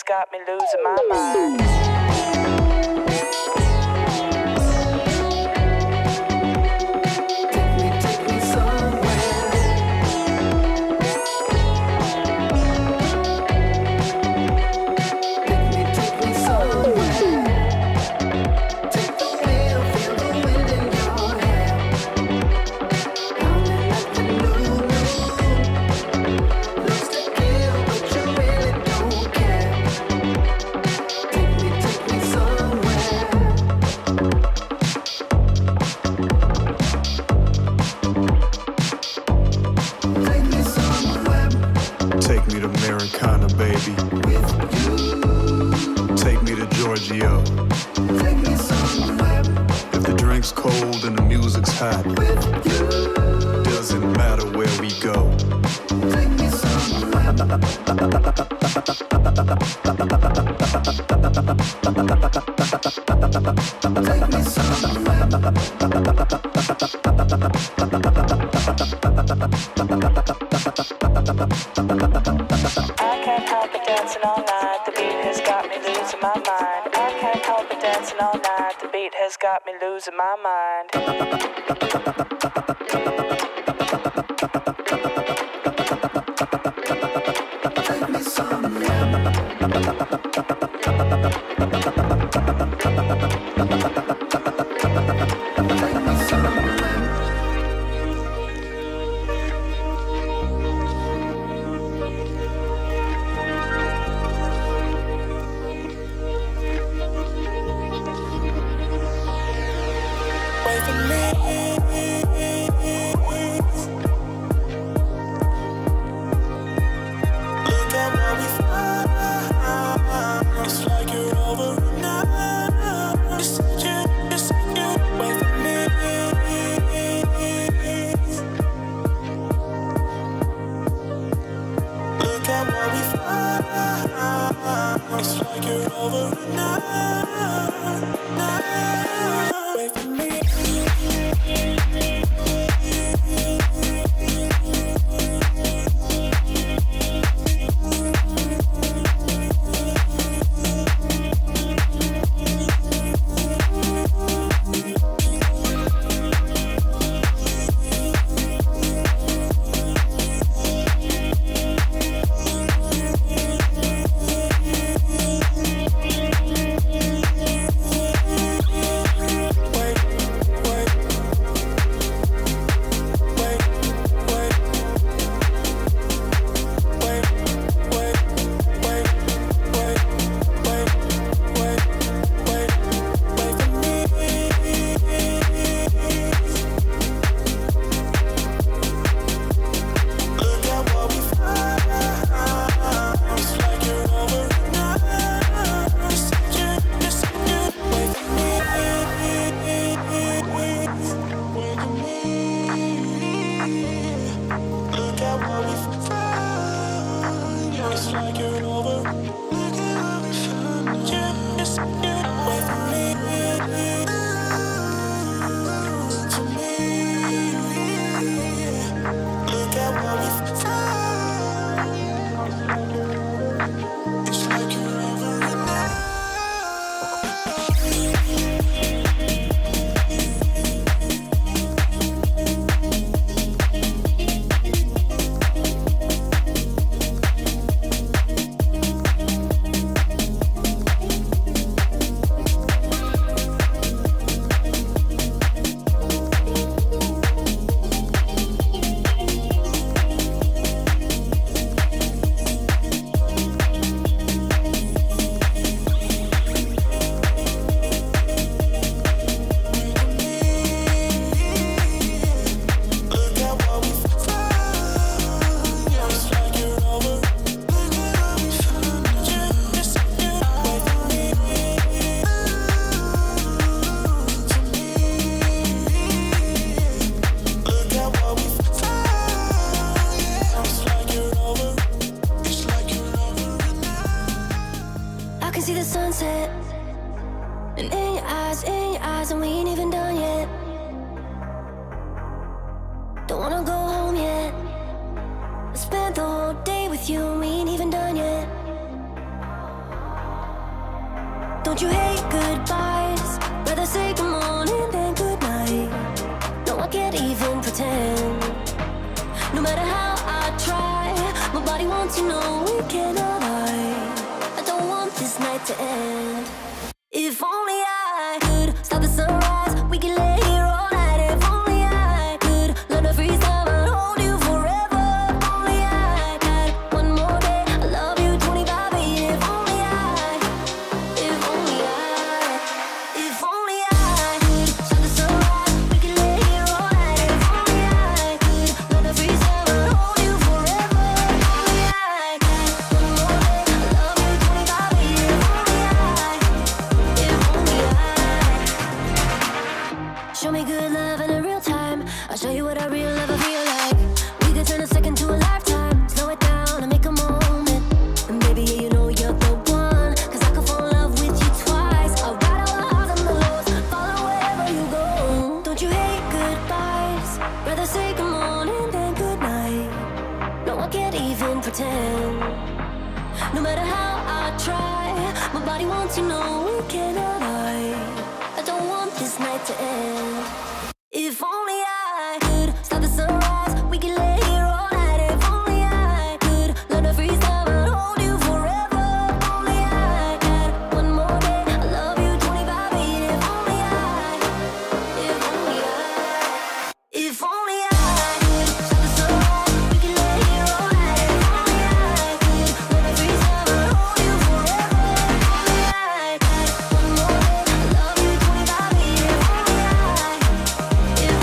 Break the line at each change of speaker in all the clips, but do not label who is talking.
Got me losing my mind.
Doesn't matter where we go. Take me somewhere.
Dancing all night, the beat has got me losing my mind. I can't help it dancing all night, the beat has got me losing my mind.
and we ain't even done yet. Don't wanna go home yet. I spent the whole day with you and we ain't even done yet. Don't you hate goodbyes? Rather say good morning than good night. No, I can't even pretend. No matter how I try, my body wants to know we cannot hide. I don't want this night to end. If only I could stop the sunrise, we can lay here all night. If only I could learn to freeze time and hold you forever. If only I had one more day, I love you 25 8. If only I could stop the sunrise, we can lay here all night. If only I could learn to freeze time and hold you forever. If only I had one more day, I love you 25 8. Show me good love in a real time. I'll show you what a real lover feel like. We could turn a second to a lifetime. Slow it down and make matter how I try, my body wants you, no, we cannot hide. I don't want this night to end. If only I could stop the sunrise, we could lay here all night. If only I could learn to freeze time and hold you forever. If only I had one more day, I love you 25/8. If only I, if only I, if only I could stop the sunrise, we could lay here all night. If only I could learn to freeze time and hold you forever. If only I had one more day, I love you 25/8. If only I. If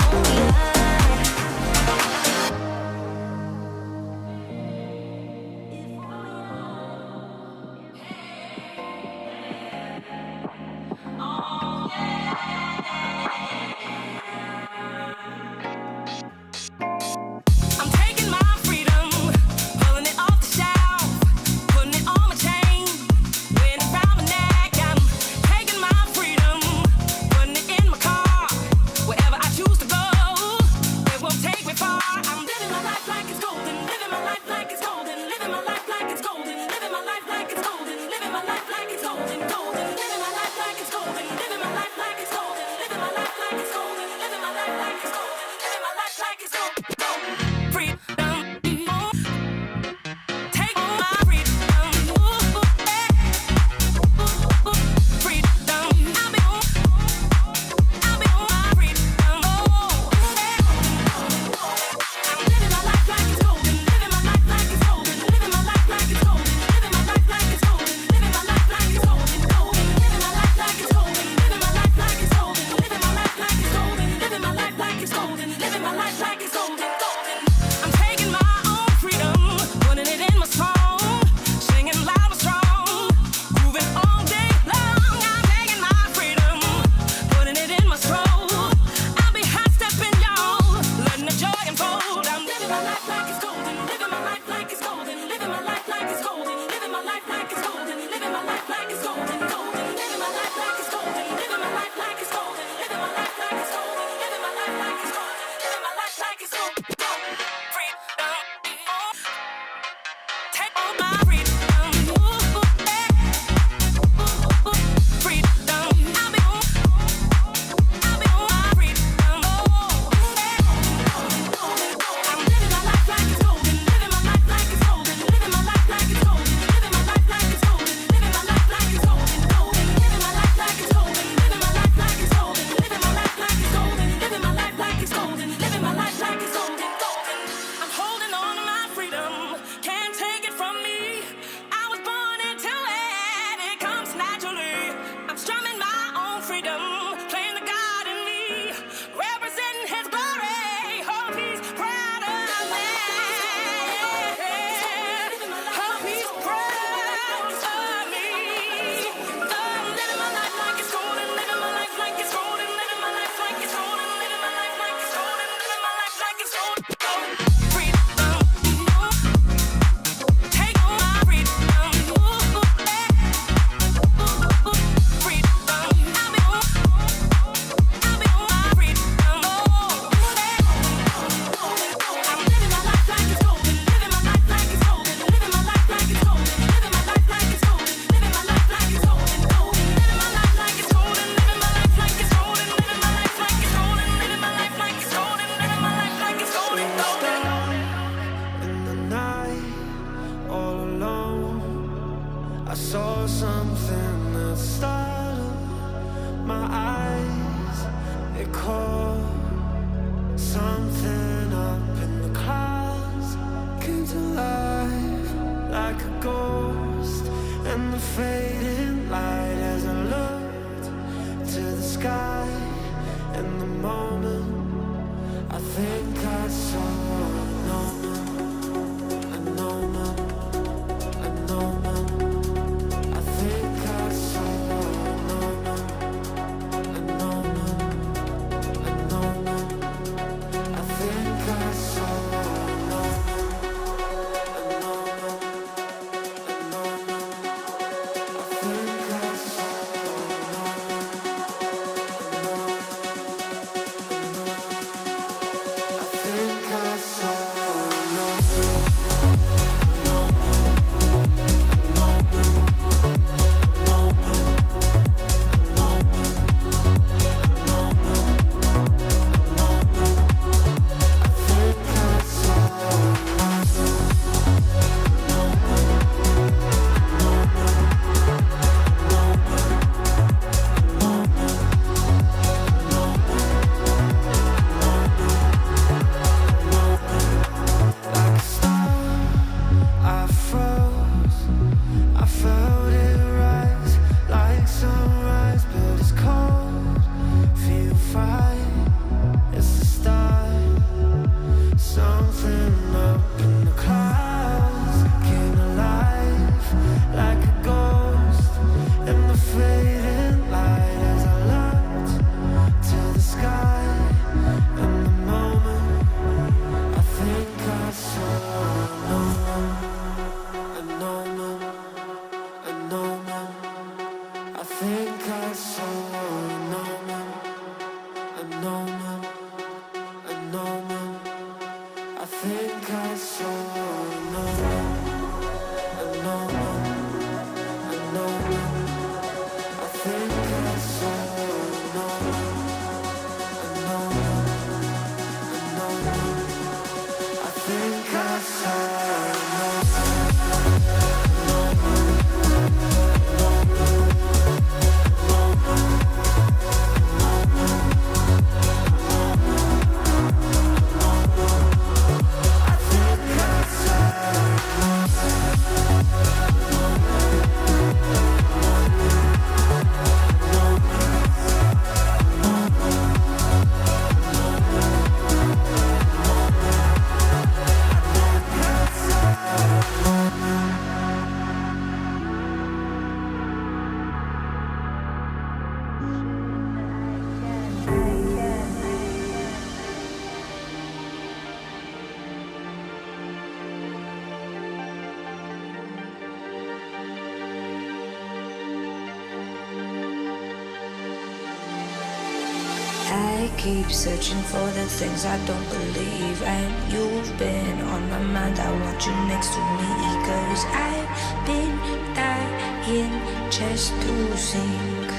I keep searching for the things I don't believe, and you've been on my mind. I want you next to me, 'cause I've been dying just to sink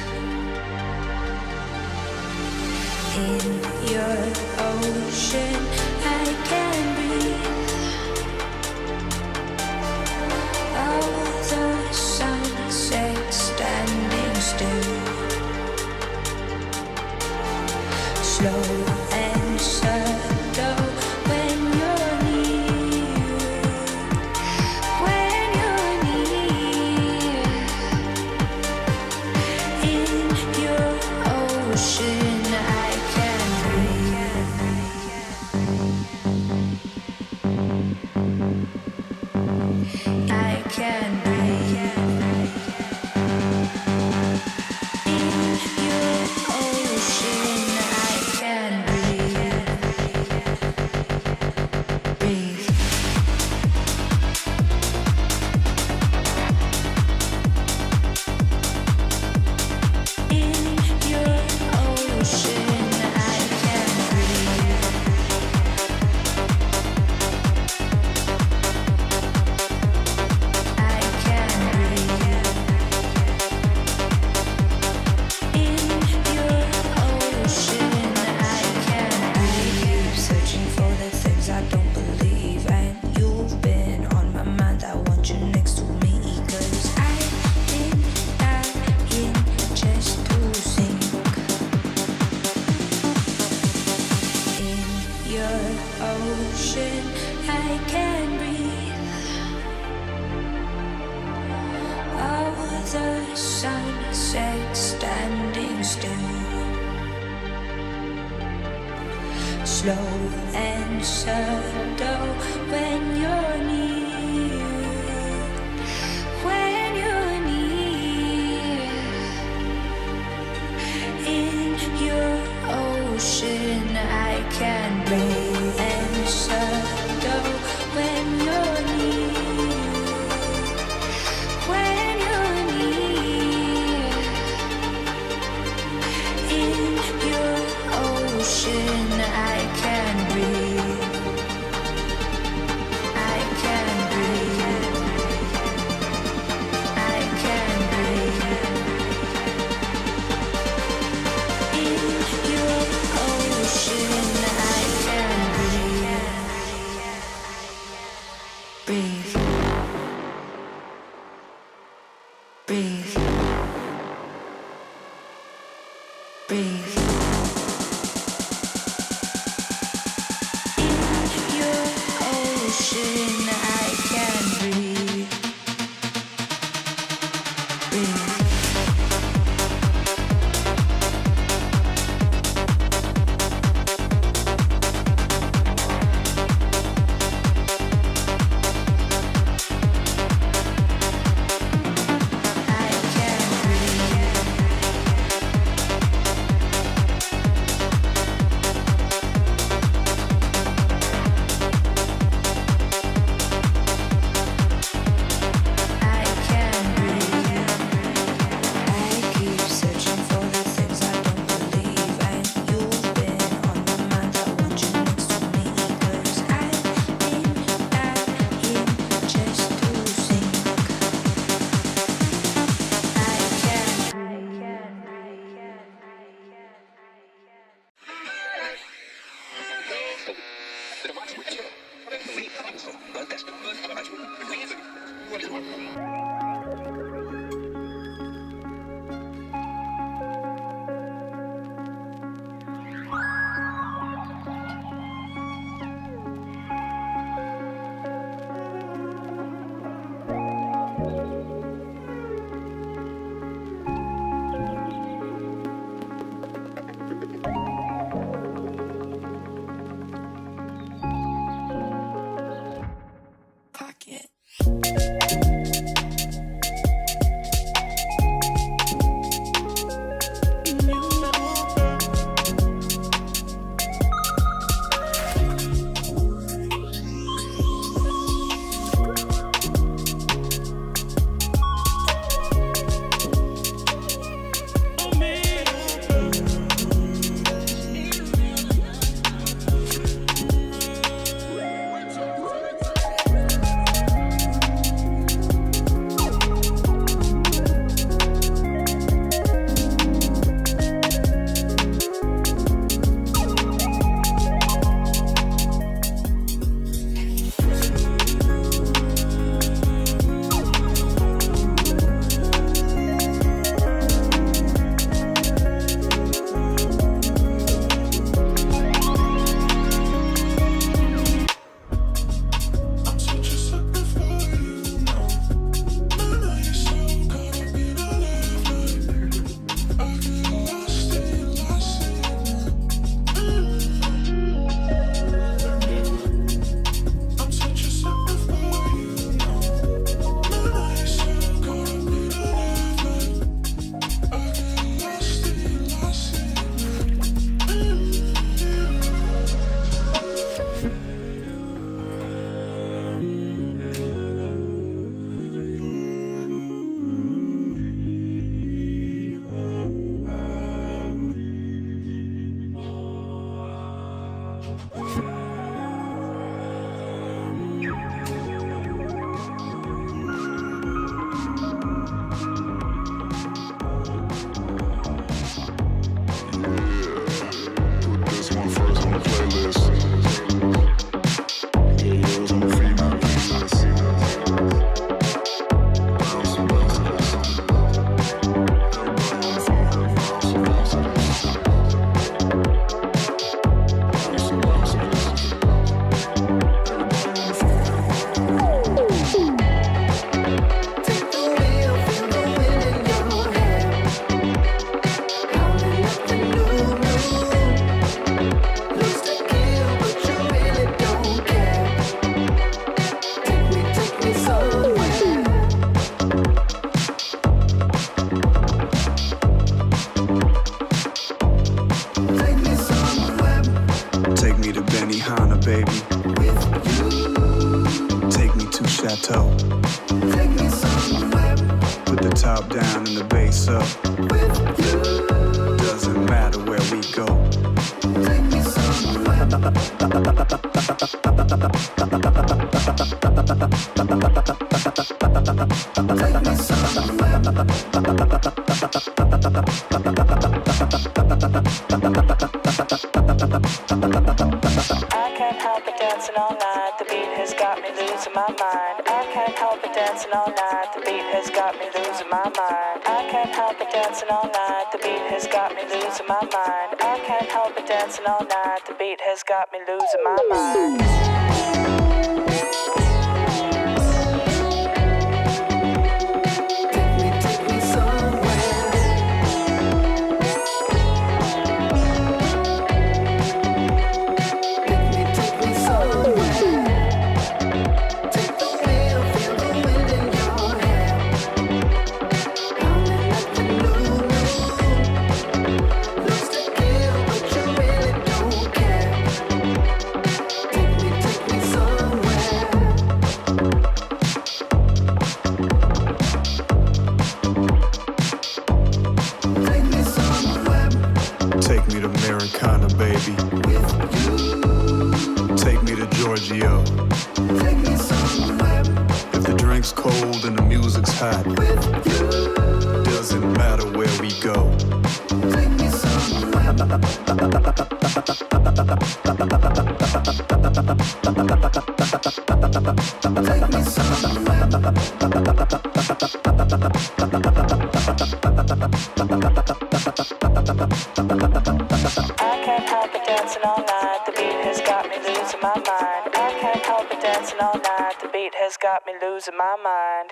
in your ocean. I can breathe. Oh, the sunset standing still, slow and subtle when you're near. When you're near, in your ocean, I can breathe. I can breathe. In your ocean, I can breathe. Breathe. In your ocean, I can breathe. I can breathe. In your ocean, I can breathe. I keep searching for the things I don't believe, and you've been on my mind. I want you next to me, 'cause I've been dying just to sink in your ocean. I can breathe. Oh, the sunset standing still, slow and subtle when you're near. When you're near, in your ocean, I can breathe. And subtle when you're near. When you're near, in your ocean, I can breathe. I can
Got me losing my mind. Got me losing my mind.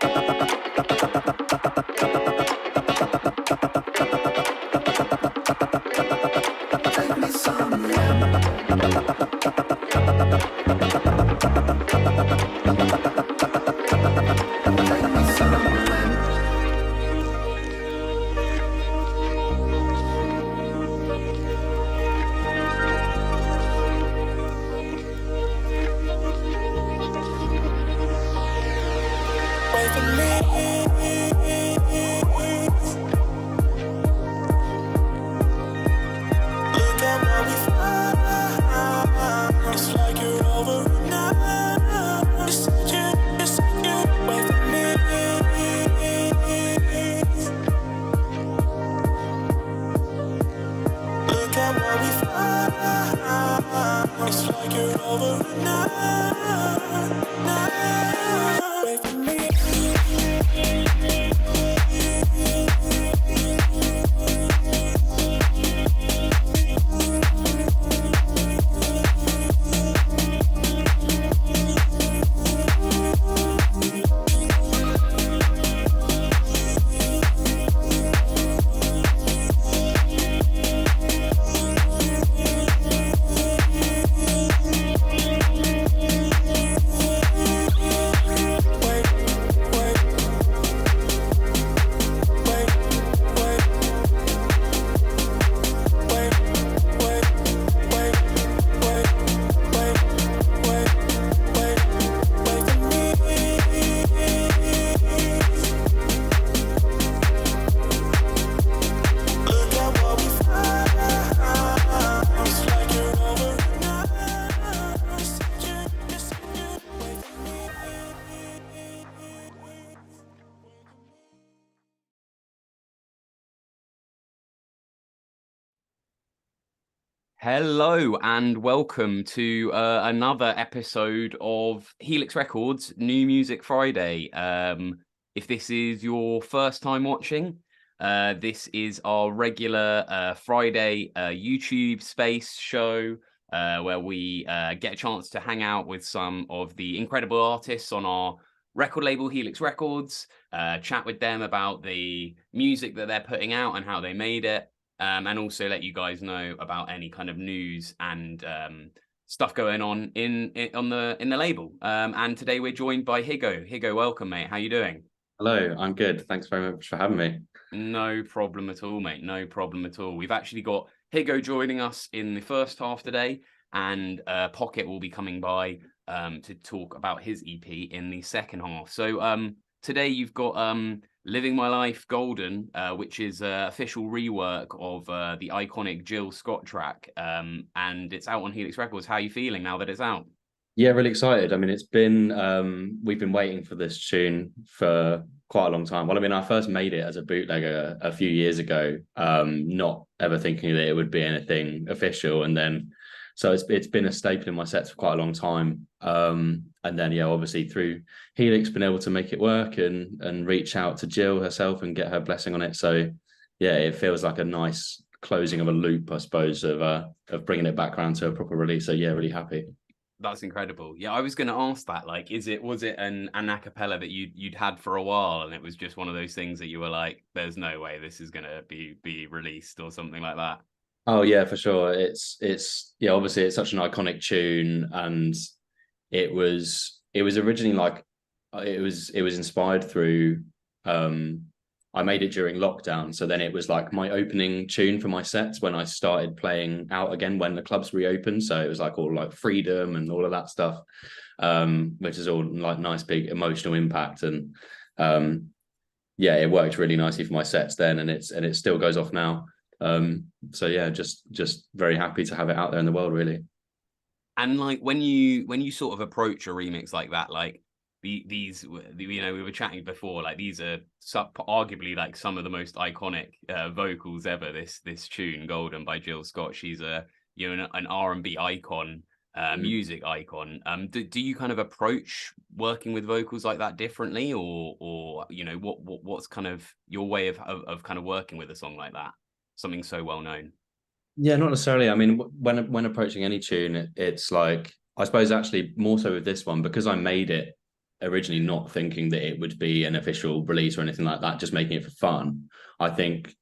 Hello and welcome to another episode of Helix Records New Music Friday. If this is your first time watching, this is our regular Friday YouTube space show where we get a chance to hang out with some of the incredible artists on our record label Helix Records, chat with them about the music that they're putting out and how they made it. And also let you guys know about any kind of news and stuff going on in the label. And today we're joined by Higgo. Higgo, welcome, mate. How you doing?
Hello, I'm good. Thanks very much for having me.
No problem at all, mate. No problem at all. We've actually got Higgo joining us in the first half today, and Pocket will be coming by to talk about his EP in the second half. So today you've got Living My Life Golden, which is an official rework of the iconic Jill Scott track, and it's out on Helix Records. How are you feeling now that it's out?
Yeah, really excited. I mean, it's been we've been waiting for this tune for quite a long time. Well, I mean, I first made it as a bootlegger a few years ago, not ever thinking that it would be anything official, and then so it's been a staple in my sets for quite a long time. And then yeah, obviously through Helix, been able to make it work and reach out to Jill herself and get her blessing on it. So yeah, it feels like a nice closing of a loop, I suppose, of bringing it back around to a proper release. So yeah, really happy.
That's incredible. Yeah, I was going to ask that. Like, was it an a cappella that you'd had for a while, and it was just one of those things that you were like, "There's no way this is going to be released" or something like that?
Oh yeah, for sure. It's yeah, obviously it's such an iconic tune, and it was originally like it was inspired through I made it during lockdown, so then it was like my opening tune for my sets when I started playing out again when the clubs reopened. So it was like all like freedom and all of that stuff, which is all like nice big emotional impact, and yeah, it worked really nicely for my sets then, and it still goes off now. So yeah, just very happy to have it out there in the world, really.
And like when you sort of approach a remix like that, like these, you know, we were chatting before, like these are arguably like some of the most iconic vocals ever. This tune, Golden by Jill Scott, she's a an R&B icon, music icon. Do you kind of approach working with vocals like that differently, or what's kind of your way of kind of working with a song like that, something so well known?
Yeah, not necessarily. I mean, when approaching any tune, it's like I suppose actually more so with this one because I made it originally not thinking that it would be an official release or anything like that, just making it for fun. I think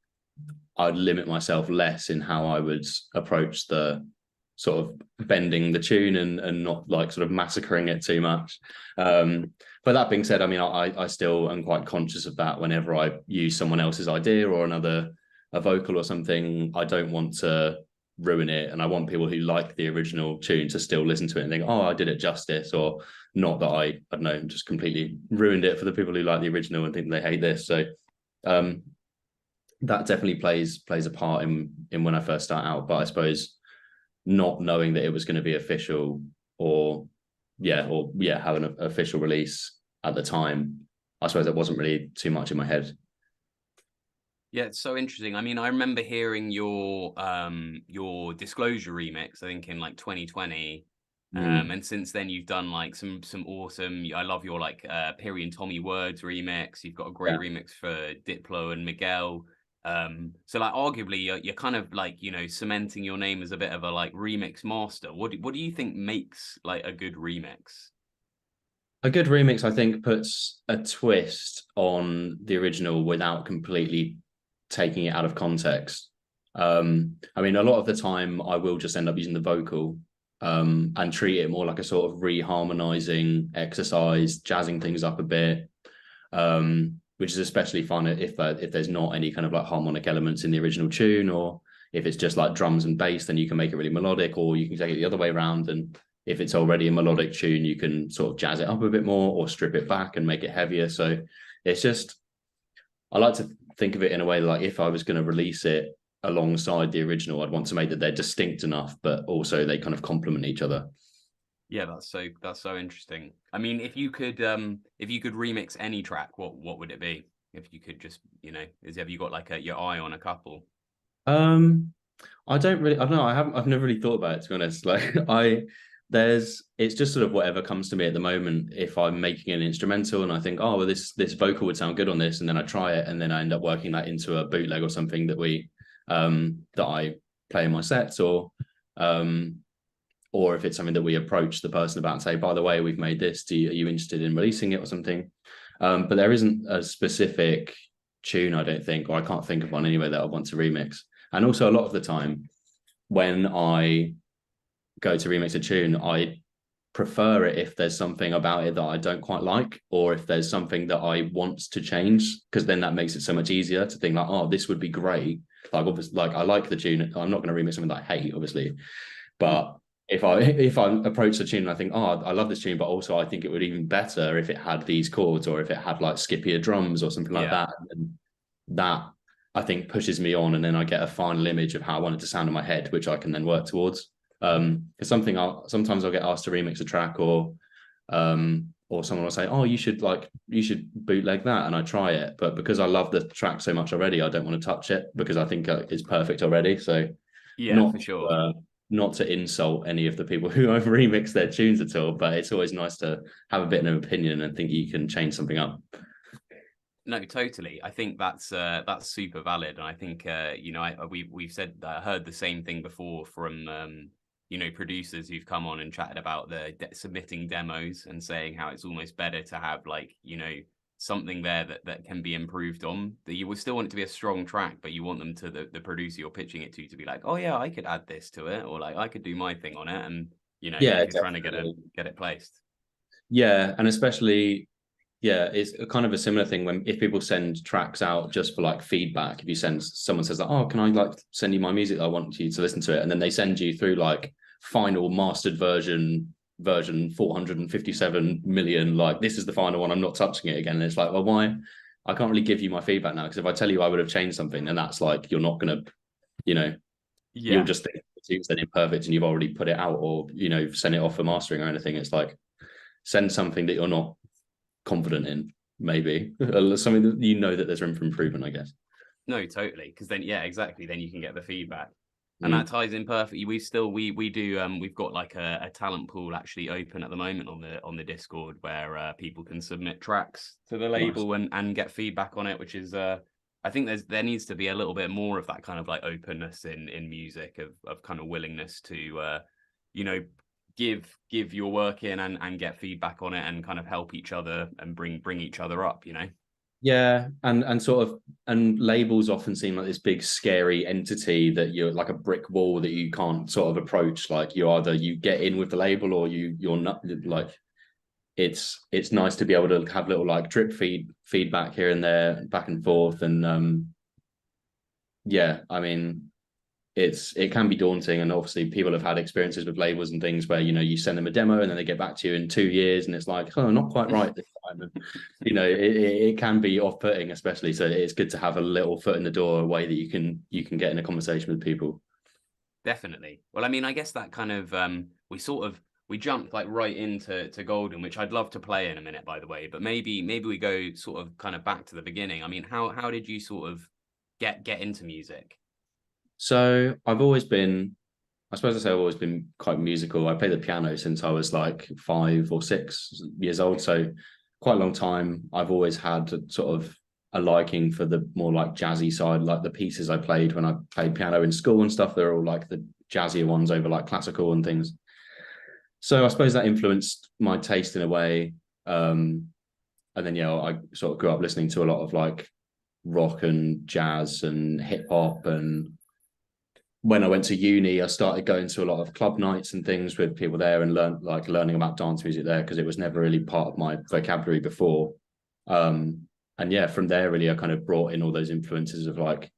I'd limit myself less in how I would approach the sort of bending the tune and not like sort of massacring it too much. But that being said, I mean, I still am quite conscious of that whenever I use someone else's idea or a vocal or something. I don't want to ruin it, and I want people who like the original tune to still listen to it and think, oh, I did it justice, or not that I don't know, just completely ruined it for the people who like the original and think they hate this. So that definitely plays a part in when I first start out. But I suppose not knowing that it was going to be official or have an official release at the time, I suppose that wasn't really too much in my head.
Yeah, it's so interesting. I mean, I remember hearing your Disclosure remix, I think in like 2020. And since then you've done like some awesome, I love your like Piri and Tommy Words remix. You've got a great remix for Diplo and Miguel. So like arguably you're kind of like, cementing your name as a bit of a like remix master. What do you think makes like a good remix?
A good remix, I think, puts a twist on the original without completely taking it out of context. I mean, a lot of the time I will just end up using the vocal and treat it more like a sort of reharmonizing exercise, jazzing things up a bit, which is especially fun if there's not any kind of like harmonic elements in the original tune, or if it's just like drums and bass, then you can make it really melodic, or you can take it the other way around, and if it's already a melodic tune, you can sort of jazz it up a bit more or strip it back and make it heavier. So it's just, I like to think of it in a way like if I was going to release it alongside the original, I'd want to make that they're distinct enough, but also they kind of complement each other.
Yeah, that's so interesting. I mean, if you could remix any track, what would it be? If you could just, have you got like your eye on a couple?
I don't know. I've never really thought about it, to be honest. Like it's just sort of whatever comes to me at the moment. If I'm making an instrumental and I think, oh, well, this vocal would sound good on this, and then I try it, and then I end up working that into a bootleg or something that I play in my sets, or if it's something that we approach the person about and say, by the way, we've made this. Are you interested in releasing it or something? But there isn't a specific tune, I don't think, or I can't think of one anyway that I want to remix. And also, a lot of the time, when I go to remix a tune, I prefer it if there's something about it that I don't quite like, or if there's something that I want to change, because then that makes it so much easier to think like, oh, this would be great. Like, obviously, like I like the tune. I'm not going to remix something that I hate, obviously, but if I approach the tune and I think, oh, I love this tune, but also I think it would even better if it had these chords, or if it had like skippier drums or something like that, and that I think pushes me on, and then I get a final image of how I want it to sound in my head, which I can then work towards. It's something sometimes I'll get asked to remix a track, or someone will say, oh, you should bootleg that, and I try it, but because I love the track so much already, I don't want to touch it because I think it's perfect already. So
Yeah, for sure.
Not to insult any of the people who have remixed their tunes at all, but it's always nice to have a bit of an opinion and think you can change something up.
No, totally. I think that's super valid, and I think we've said heard the same thing before from producers who've come on and chatted about submitting demos and saying how it's almost better to have something there that can be improved on. That you will still want it to be a strong track, but you want them to the producer you're pitching it to be like, oh yeah, I could add this to it, or like I could do my thing on it, and if you're trying to get it placed.
Yeah, and especially, yeah, it's kind of a similar thing if people send tracks out just for like feedback. If someone says like, oh, can I like send you my music? I want you to listen to it, and then they send you through like final mastered version 457 million, like this is the final one, I'm not touching it again. And it's like, well, why? I can't really give you my feedback now, because if I tell you I would have changed something, and that's like, you're not gonna, you'll just think it's then imperfect and you've already put it out, or send it off for mastering or anything. It's like, send something that you're not confident in, maybe something that that there's room for improvement, I guess.
No, totally, because then exactly, then you can get the feedback. And that ties in perfectly. We've got like a talent pool actually open at the moment on the Discord, where people can submit tracks to the label and get feedback on it, which is I think there needs to be a little bit more of that kind of like openness in music, of kind of willingness to give your work in and get feedback on it, and kind of help each other and bring each other up,
Yeah, and labels often seem like this big scary entity that you're like a brick wall that you can't sort of approach. Like you get in with the label, or you're not. Like it's nice to be able to have little like drip feedback here and there, back and forth, and yeah, I mean, it can be daunting, and obviously people have had experiences with labels and things where you send them a demo and then they get back to you in 2 years and it's like, oh, not quite right this time, and it can be off-putting, especially. So it's good to have a little foot in the door, a way that you can get in a conversation with people.
Definitely. Well, I mean, I guess that kind of we jumped like right into Golden, which I'd love to play in a minute, by the way, but maybe we go sort of kind of back to the beginning. I mean, how did you sort of get into music?
So I've always been quite musical. I played the piano since I was like 5 or 6 years old, so quite a long time. I've always had sort of a liking for the more like jazzy side, like the pieces I played when I played piano in school and stuff. They're all like the jazzier ones over like classical and things. So I suppose that influenced my taste in a way. And then I sort of grew up listening to a lot of like rock and jazz and hip hop, and when I went to uni, I started going to a lot of club nights and things with people there, and learning about dance music there, because it was never really part of my vocabulary before. And yeah, from there really I kind of brought in all those influences of like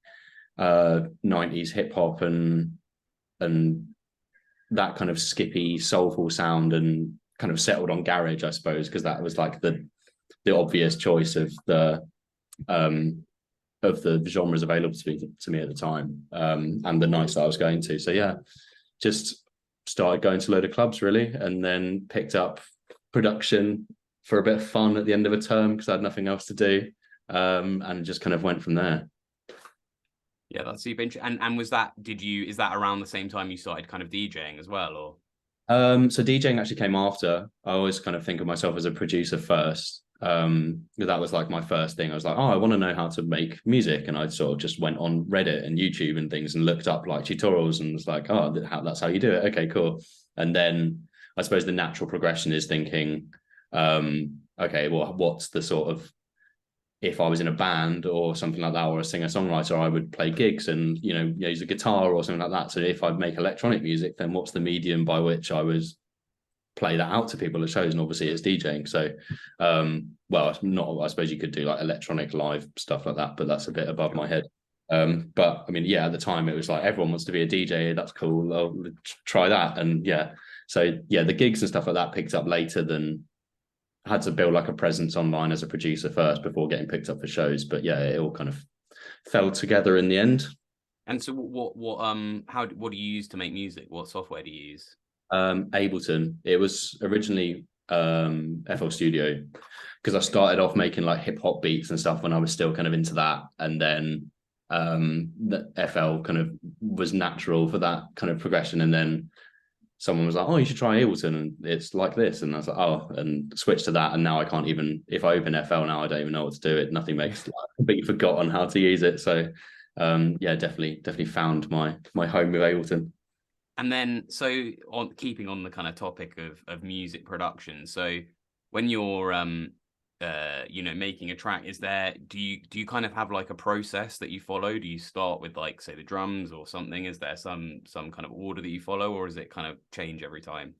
90s hip hop and that kind of skippy soulful sound, and kind of settled on garage, I suppose, because that was like the obvious choice of the genres available to me at the time, and the nights that I was going to. So yeah, just started going to a load of clubs really, and then picked up production for a bit of fun at the end of a term because I had nothing else to do, and just kind of went from there.
Yeah, that's super interesting. And was that, is that around the same time you started kind of DJing as well, or?
So DJing actually came after. I always kind of think of myself as a producer first. That was like my first thing. I was like, oh, I want to know how to make music, and I sort of just went on Reddit and YouTube and things and looked up like tutorials and was like, oh, that's how you do it. Okay, cool. And then I suppose the natural progression is thinking, okay, well, what's the sort of, if I was in a band or something like that, or a singer-songwriter, I would play gigs and, use a guitar or something like that. So if I'd make electronic music, then what's the medium by which I was play that out to people at shows? And obviously it's DJing. So, well, it's not, I suppose you could do like electronic live stuff like that, but that's a bit above my head. But I mean, yeah, at the time it was like, everyone wants to be a DJ. That's cool. I'll try that. And yeah, so yeah, the gigs and stuff like that picked up later than, had to build like a presence online as a producer first before getting picked up for shows. But yeah, it all kind of fell together in the end.
And so what do you use to make music? What software do you use?
Ableton. It was originally FL Studio, because I started off making like hip hop beats and stuff when I was still kind of into that, and then the FL kind of was natural for that kind of progression. And then someone was like, oh, you should try Ableton, and it's like this. And I was like, oh, and switched to that. And now I can't even, if I open FL now, I don't even know what to do. It nothing makes, like, completely forgotten how to use it. So yeah, definitely found my home with Ableton.
And then, so keeping on the kind of topic of music production, so when you're making a track, do you kind of have like a process that you follow? Do you start with like, say, the drums or something? Is there some kind of order that you follow, or is it kind of change every time?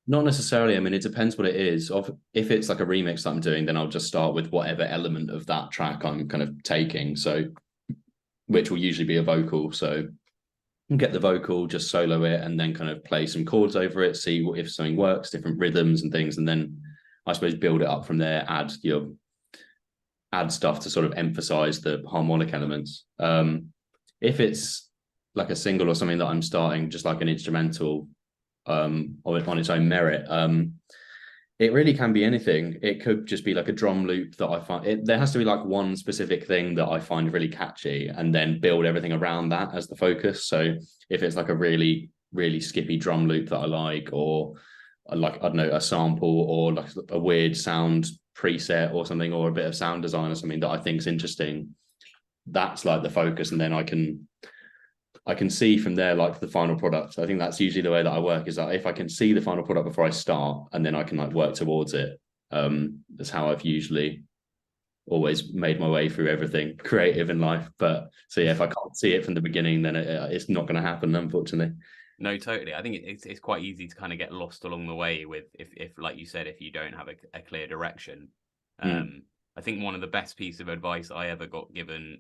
Not necessarily. I mean, it depends what it is. If it's like a remix that I'm doing, then I'll just start with whatever element of that track I'm kind of taking. So, which will usually be a vocal. So get the vocal, just solo it, and then kind of play some chords over it, see if something works, different rhythms and things, and then I suppose build it up from there, add stuff to sort of emphasize the harmonic elements. If it's like a single or something that I'm starting, just like an instrumental on its own merit, it really can be anything. It could just be like a drum loop that I find, there has to be like one specific thing that I find really catchy, and then build everything around that as the focus. So if it's like a really, really skippy drum loop that I like, or like, I don't know, a sample, or like a weird sound preset or something, or a bit of sound design or something that I think is interesting, that's like the focus. And then I can see from there like the final product. I think that's usually the way that I work, is that if I can see the final product before I start, and then I can like work towards it. That's how I've usually always made my way through everything creative in life. But so yeah, if I can't see it from the beginning, then it's not going to happen, unfortunately.
No, totally. I think it's quite easy to kind of get lost along the way with, if like you said, if you don't have a clear direction. I think one of the best pieces of advice I ever got given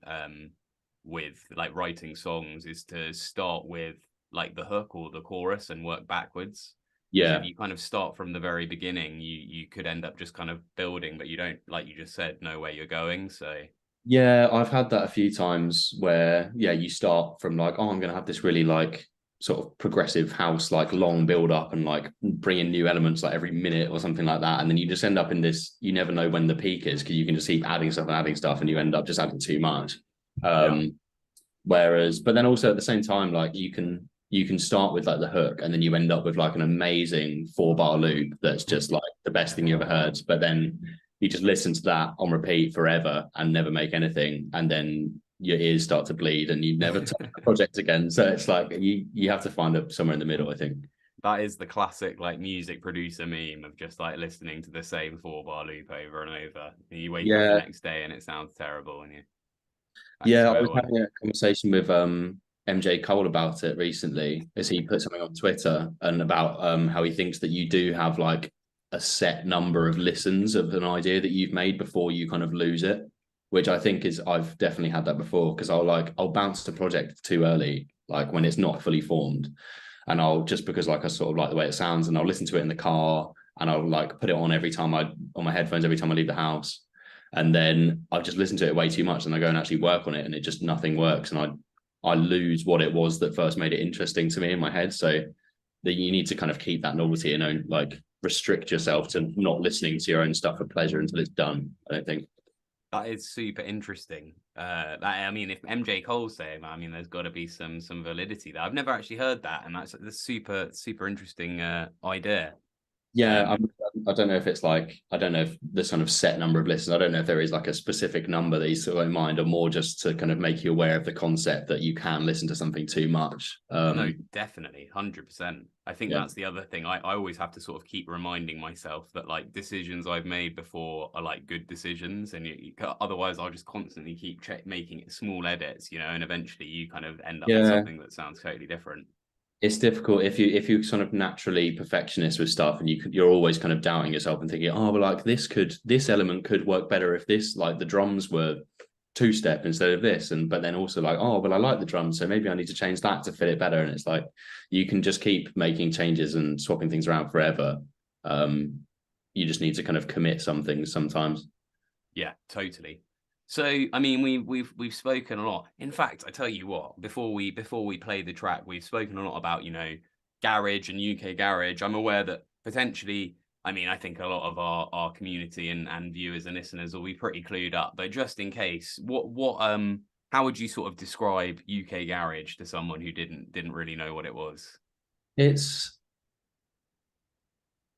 with like writing songs is to start with like the hook or the chorus and work backwards.
Yeah.
If you kind of start from the very beginning, you could end up just kind of building, but you don't, like you just said, know where you're going. So
yeah, I've had that a few times where, yeah, you start from like, oh, I'm going to have this really like sort of progressive house, like long build up, and like bring in new elements like every minute or something like that. And then you just end up in this, you never know when the peak is, because you can just keep adding stuff, and you end up just adding too much. Whereas, but then also at the same time, like you can start with like the hook, and then you end up with like an amazing 4-bar loop that's just like the best thing you ever heard. But then you just listen to that on repeat forever and never make anything, and then your ears start to bleed and you never touch the project again. So it's like you have to find somewhere in the middle, I think.
That is the classic like music producer meme of just like listening to the same 4-bar loop over and over. And you wake up the next day and it sounds terrible, and
I was having a conversation with MJ Cole about it recently, as he put something on Twitter, and about how he thinks that you do have like a set number of listens of an idea that you've made before you kind of lose it, which I think is, I've definitely had that before, because I'll bounce the project too early, like when it's not fully formed, and I'll, just because like I sort of like the way it sounds, and I'll listen to it in the car, and I'll like put it on on my headphones every time I leave the house, and then I've just listened to it way too much, and I go and actually work on it, and it just, nothing works, and I lose what it was that first made it interesting to me in my head. So that you need to kind of keep that novelty and like restrict yourself to not listening to your own stuff for pleasure until it's done, I don't think.
That is super interesting. I mean, if MJ Cole's saying that, I mean, there's got to be some validity there. I've never actually heard that, and that's super interesting idea.
Yeah,
Um,
I don't know if it's like, I don't know if there's kind of set number of listeners. I don't know if there is like a specific number that he's sort of in mind, or more just to kind of make you aware of the concept that you can listen to something too much.
No, definitely, 100%. I think
Yeah.
that's the other thing. I always have to sort of keep reminding myself that like decisions I've made before are like good decisions, and otherwise I'll just constantly keep making small edits, and eventually you kind of end up with
Yeah.
something that sounds totally different.
It's difficult if you're sort of naturally perfectionist with stuff, and you're always kind of doubting yourself and thinking, oh, well, like this element could work better if this, like the drums were two-step instead of this, but then also like, oh, well, I like the drums, so maybe I need to change that to fit it better. And it's like you can just keep making changes and swapping things around forever. You just need to kind of commit some things sometimes.
Yeah, totally. So, I mean, we've spoken a lot. In fact, I tell you what, before we play the track, we've spoken a lot about, garage and UK garage. I'm aware that potentially, I mean, I think a lot of our community and viewers and listeners will be pretty clued up. But just in case, how would you sort of describe UK garage to someone who didn't really know what it was?
It's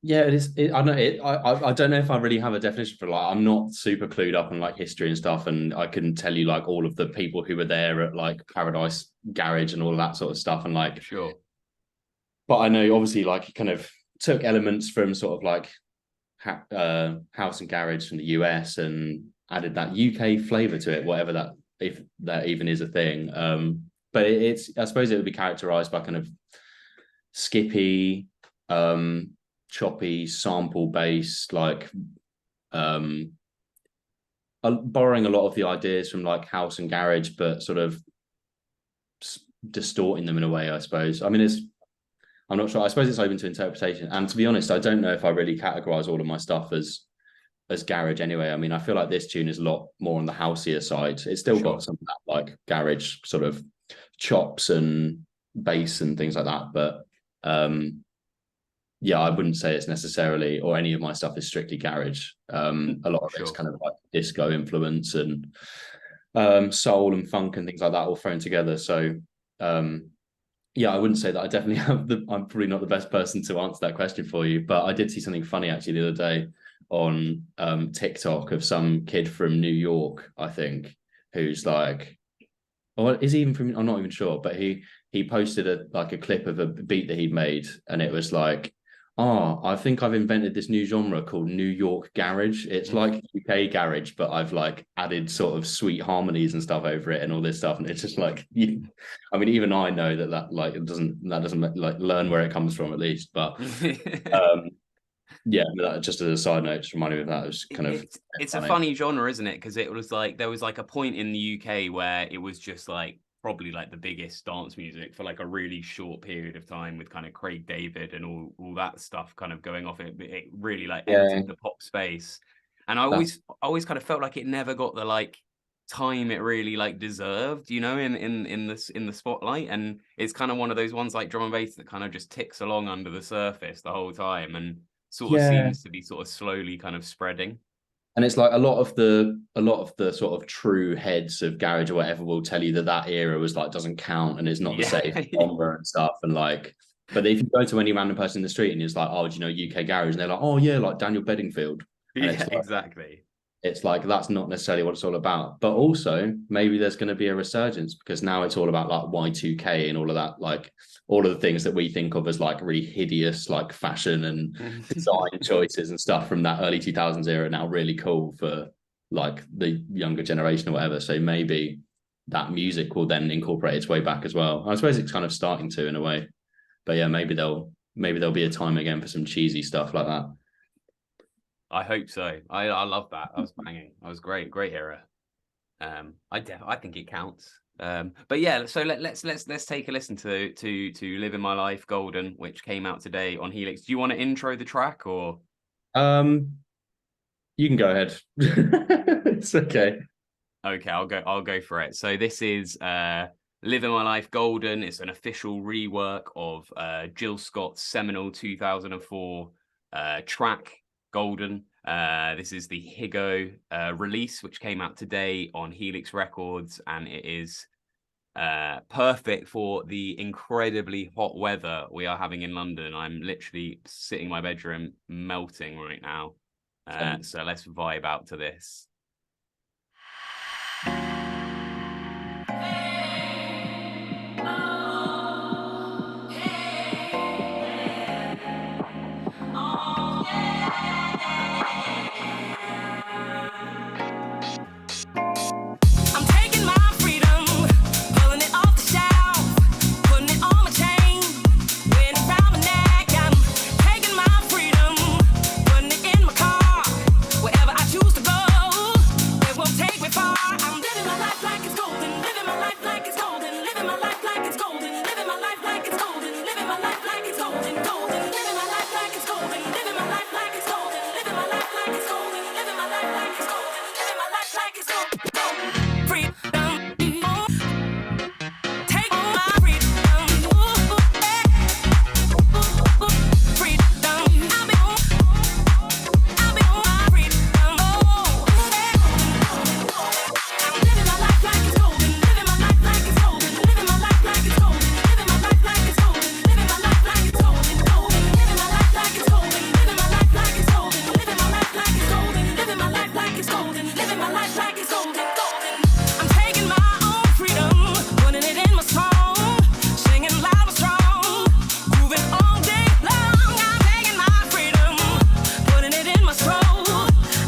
Yeah, it is. I know it. I don't know if I really have a definition for like. I'm not super clued up on like history and stuff, and I couldn't tell you like all of the people who were there at like Paradise Garage and all of that sort of stuff. And like,
Sure.
but I know obviously like he kind of took elements from sort of like house and garage from the US and added that UK flavor to it, whatever that, if that even is a thing. But it's, I suppose it would be characterized by kind of skippy, choppy, sample based, like borrowing a lot of the ideas from like house and garage, but sort of distorting them in a way, I suppose. I mean, I'm not sure. I suppose it's open to interpretation. And to be honest, I don't know if I really categorize all of my stuff as garage anyway. I mean, I feel like this tune is a lot more on the houseier side. It's still got some of that like garage sort of chops and bass and things like that, but yeah, I wouldn't say it's necessarily, or any of my stuff is strictly garage. A lot of it's kind of like disco influence and soul and funk and things like that all thrown together. So yeah, I wouldn't say that I definitely I'm probably not the best person to answer that question for you, but I did see something funny actually the other day on TikTok of some kid from New York, I think, who's like, or is he even from, I'm not even sure, but he posted a clip of a beat that he'd made, and it was like, oh, I think I've invented this new genre called New York garage. It's like UK garage, but I've like added sort of sweet harmonies and stuff over it and all this stuff. And it's just like, I mean, even I know that like it doesn't like learn where it comes from at least. But yeah, that, just as a side note, just reminded me of that. It was kind of
it's a funny genre, isn't it? Because it was like there was like a point in the UK where it was just like probably like the biggest dance music for like a really short period of time, with kind of Craig David and all that stuff kind of going off. It really like entered the pop space, and I always kind of felt like it never got the like time it really like deserved, in the spotlight. And it's kind of one of those ones like drum and bass that kind of just ticks along under the surface the whole time, and sort of seems to be sort of slowly kind of spreading.
And it's like a lot of the sort of true heads of garage or whatever will tell you that era was like doesn't count and it's not the safe genre and stuff. And like, but if you go to any random person in the street and it's like, oh, do you know UK garage? And they're like, oh yeah, like Daniel Bedingfield. And
Yeah,
it's like,
exactly.
It's like that's not necessarily what it's all about. But also maybe there's going to be a resurgence because now it's all about like Y2K and all of that, like all of the things that we think of as like really hideous, like fashion and design choices and stuff from that early 2000s era are now really cool for like the younger generation or whatever. So maybe that music will then incorporate its way back as well. I suppose it's kind of starting to in a way. But yeah, maybe there'll be a time again for some cheesy stuff like that.
I hope so. I love that. That was banging. That was great era. I think it counts. But yeah, so let's take a listen to Living My Life Golden, which came out today on Helix. Do you want to intro the track or?
You can go ahead. It's okay.
Okay, I'll go for it. So this is Living My Life Golden. It's an official rework of Jill Scott's seminal 2004 track Golden. This is the Higgo release, which came out today on Helix Records, and it is perfect for the incredibly hot weather we are having in London. I'm literally sitting in my bedroom melting right now. So let's vibe out to this.
I'm taking my freedom, pulling it off the shelf, putting it on my chain, wearing it round my neck. I'm taking my freedom, putting it in my car, wherever I choose to go, it won't take me far. I'm living my life like it's golden, living my life like it's golden, living my life like it's golden, living my life like it's golden, living my life like it's golden, golden, living my life like it's golden, living my life like it's golden, living my life like it's golden, living my life like it's golden, living my life like it's golden. Freedom, take my freedom, freedom. I'll be on my freedom. I'm living my life like it's golden, living my life like it's golden, living my life like it's golden, living my life like it's golden, living my life like it's golden, golden, living my life like it's golden, living my life like it's golden, living my life like it's golden, living my life like it's golden, living my life like it's golden, golden. I'm taking my own freedom, putting it in my song, singing loud and strong, grooving all day long. I'm taking my freedom, putting it in my stroll.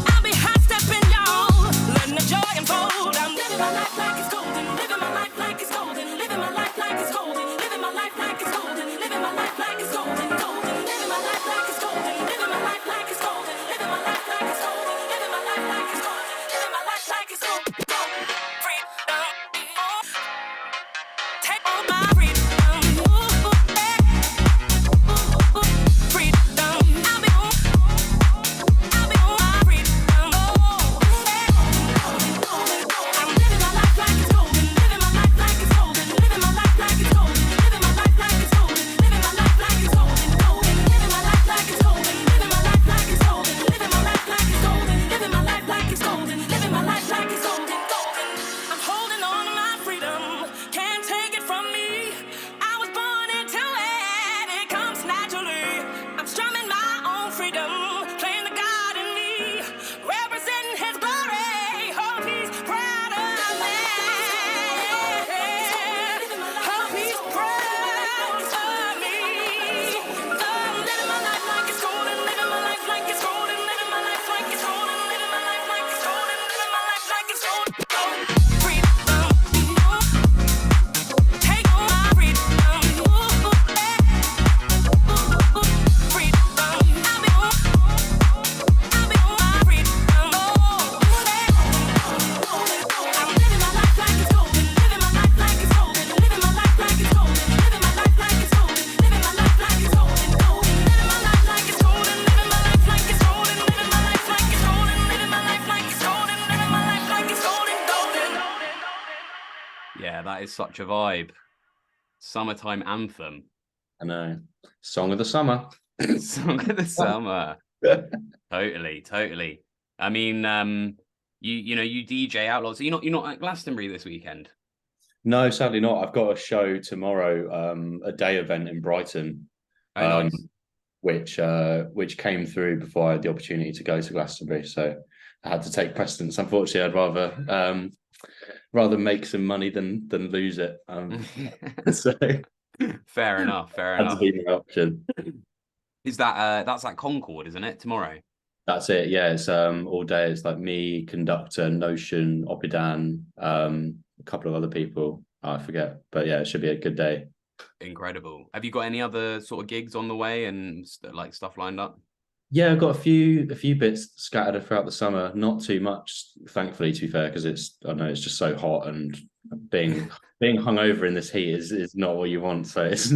I'll be hot stepping, y'all, letting the joy unfold. I'm living my life like it's golden, living my life like it's golden, living my life like it's golden, living my life like it's golden, living my life like it's golden, golden, living my life like it's golden, living my life like it's golden, living my life like it's golden, living my life like it's golden, living my life like it's golden, golden. Freedom, take all my freedom, freedom. I'll be on my freedom. I'm living my life like it's golden, living my life like it's golden, living my life like it's golden, living my life like it's golden, living my life like it's golden, golden, living my life like it's golden, living my life like it's golden, living my life like it's golden, living my life like it's golden, living my life like it's golden, golden. I'm holding on to my freedom, can't take it from me. I was born into it, it comes naturally. I'm strumming my own freedom, playing the God in me, representing His glory. Hope He's proud of me. Hope He's proud of me. I'm living my life like it's golden, living my life like it's golden, living my life like it's golden, living my life like it's golden, living my life like it's golden. Freedom, take all my freedom, freedom. I'll be on my freedom. I'm living my life like it's golden, living my life like it's golden, living my life like it's golden, living my life like it's golden, living my life like it's golden, golden, living my life like it's golden, living my life like it's golden, living my life like it's golden, living my life like it's golden, living my life like it's golden, golden.
Yeah, that is such a vibe. Summertime anthem.
I know. Song of the summer.
Song of the summer. Totally. I mean, you DJ Outlaw, so you're not at Glastonbury this weekend.
No, sadly not. I've got a show tomorrow, a day event in Brighton,
Oh, nice.
which came through before I had the opportunity to go to Glastonbury. So I had to take precedence. Unfortunately, I'd rather make some money than lose it. So
Fair enough.
had to be my option.
Is that that's at Concord, isn't it? Tomorrow.
That's it. Yeah, it's all day. It's like me, Conductor, Notion, Opidan, a couple of other people. I forget, but yeah, it should be a good day.
Incredible. Have you got any other sort of gigs on the way and like stuff lined up?
Yeah, I've got a few bits scattered throughout the summer. Not too much, thankfully, to be fair, because I know it's just so hot, and being hungover in this heat is not what you want. So it's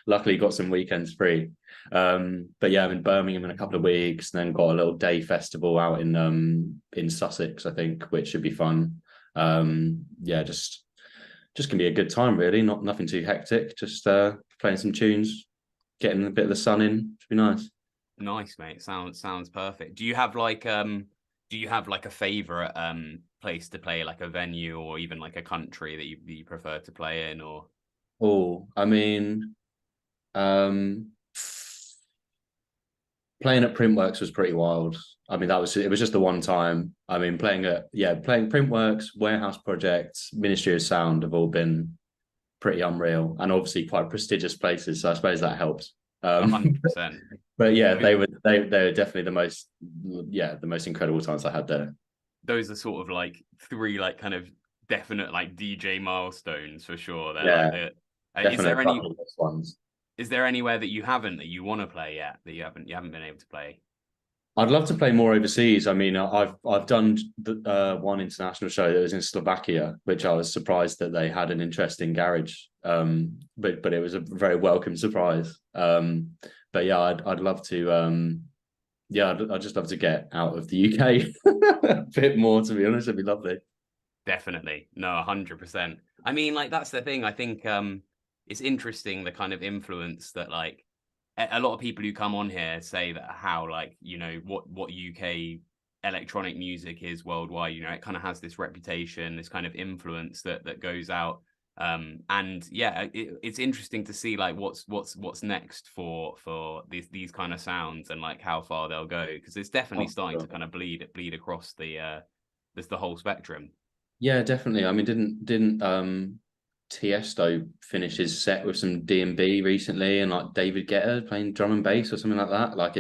luckily got some weekends free. But yeah, I'm in Birmingham in a couple of weeks, and then got a little day festival out in Sussex, I think, which should be fun. Just gonna be a good time, really. Nothing too hectic. Just playing some tunes, getting a bit of the sun in. Should be nice.
Nice, mate. Sounds perfect. Do you have like a favorite place to play, like a venue or even like a country that you prefer to play in? Or
Oh, I mean, um, playing at Printworks was pretty wild. I mean, it was just the one time. I mean, playing Printworks, Warehouse Projects, Ministry of Sound have all been pretty unreal and obviously quite prestigious places. So I suppose that helps.
100%.
But yeah, they were definitely the most incredible times I had there.
Those are sort of like three like kind of definite like DJ milestones for sure. They're
Yeah,
like is
definitely
there
a
any
couple of those ones.
is there anywhere that you haven't that you want to play yet that you haven't been able to play?
I'd love to play more overseas. I mean, I've done one international show that was in Slovakia, which I was surprised that they had an interest in garage. But it was a very welcome surprise. But yeah, I'd love to. I'd just love to get out of the UK a bit more. To be honest, it'd be lovely.
Definitely. No, 100%. I mean, like that's the thing. I think it's interesting the kind of influence that like a lot of people who come on here say that how like, you know, what UK electronic music is worldwide, you know, it kind of has this reputation, this kind of influence that goes out. And yeah, it's interesting to see like what's next for these kind of sounds and like how far they'll go, because it's definitely starting to kind of bleed across the whole spectrum.
Yeah, definitely. I mean, didn't Tiesto finish his set with some D&B recently, and like David Guetta playing drum and bass or something like that? Like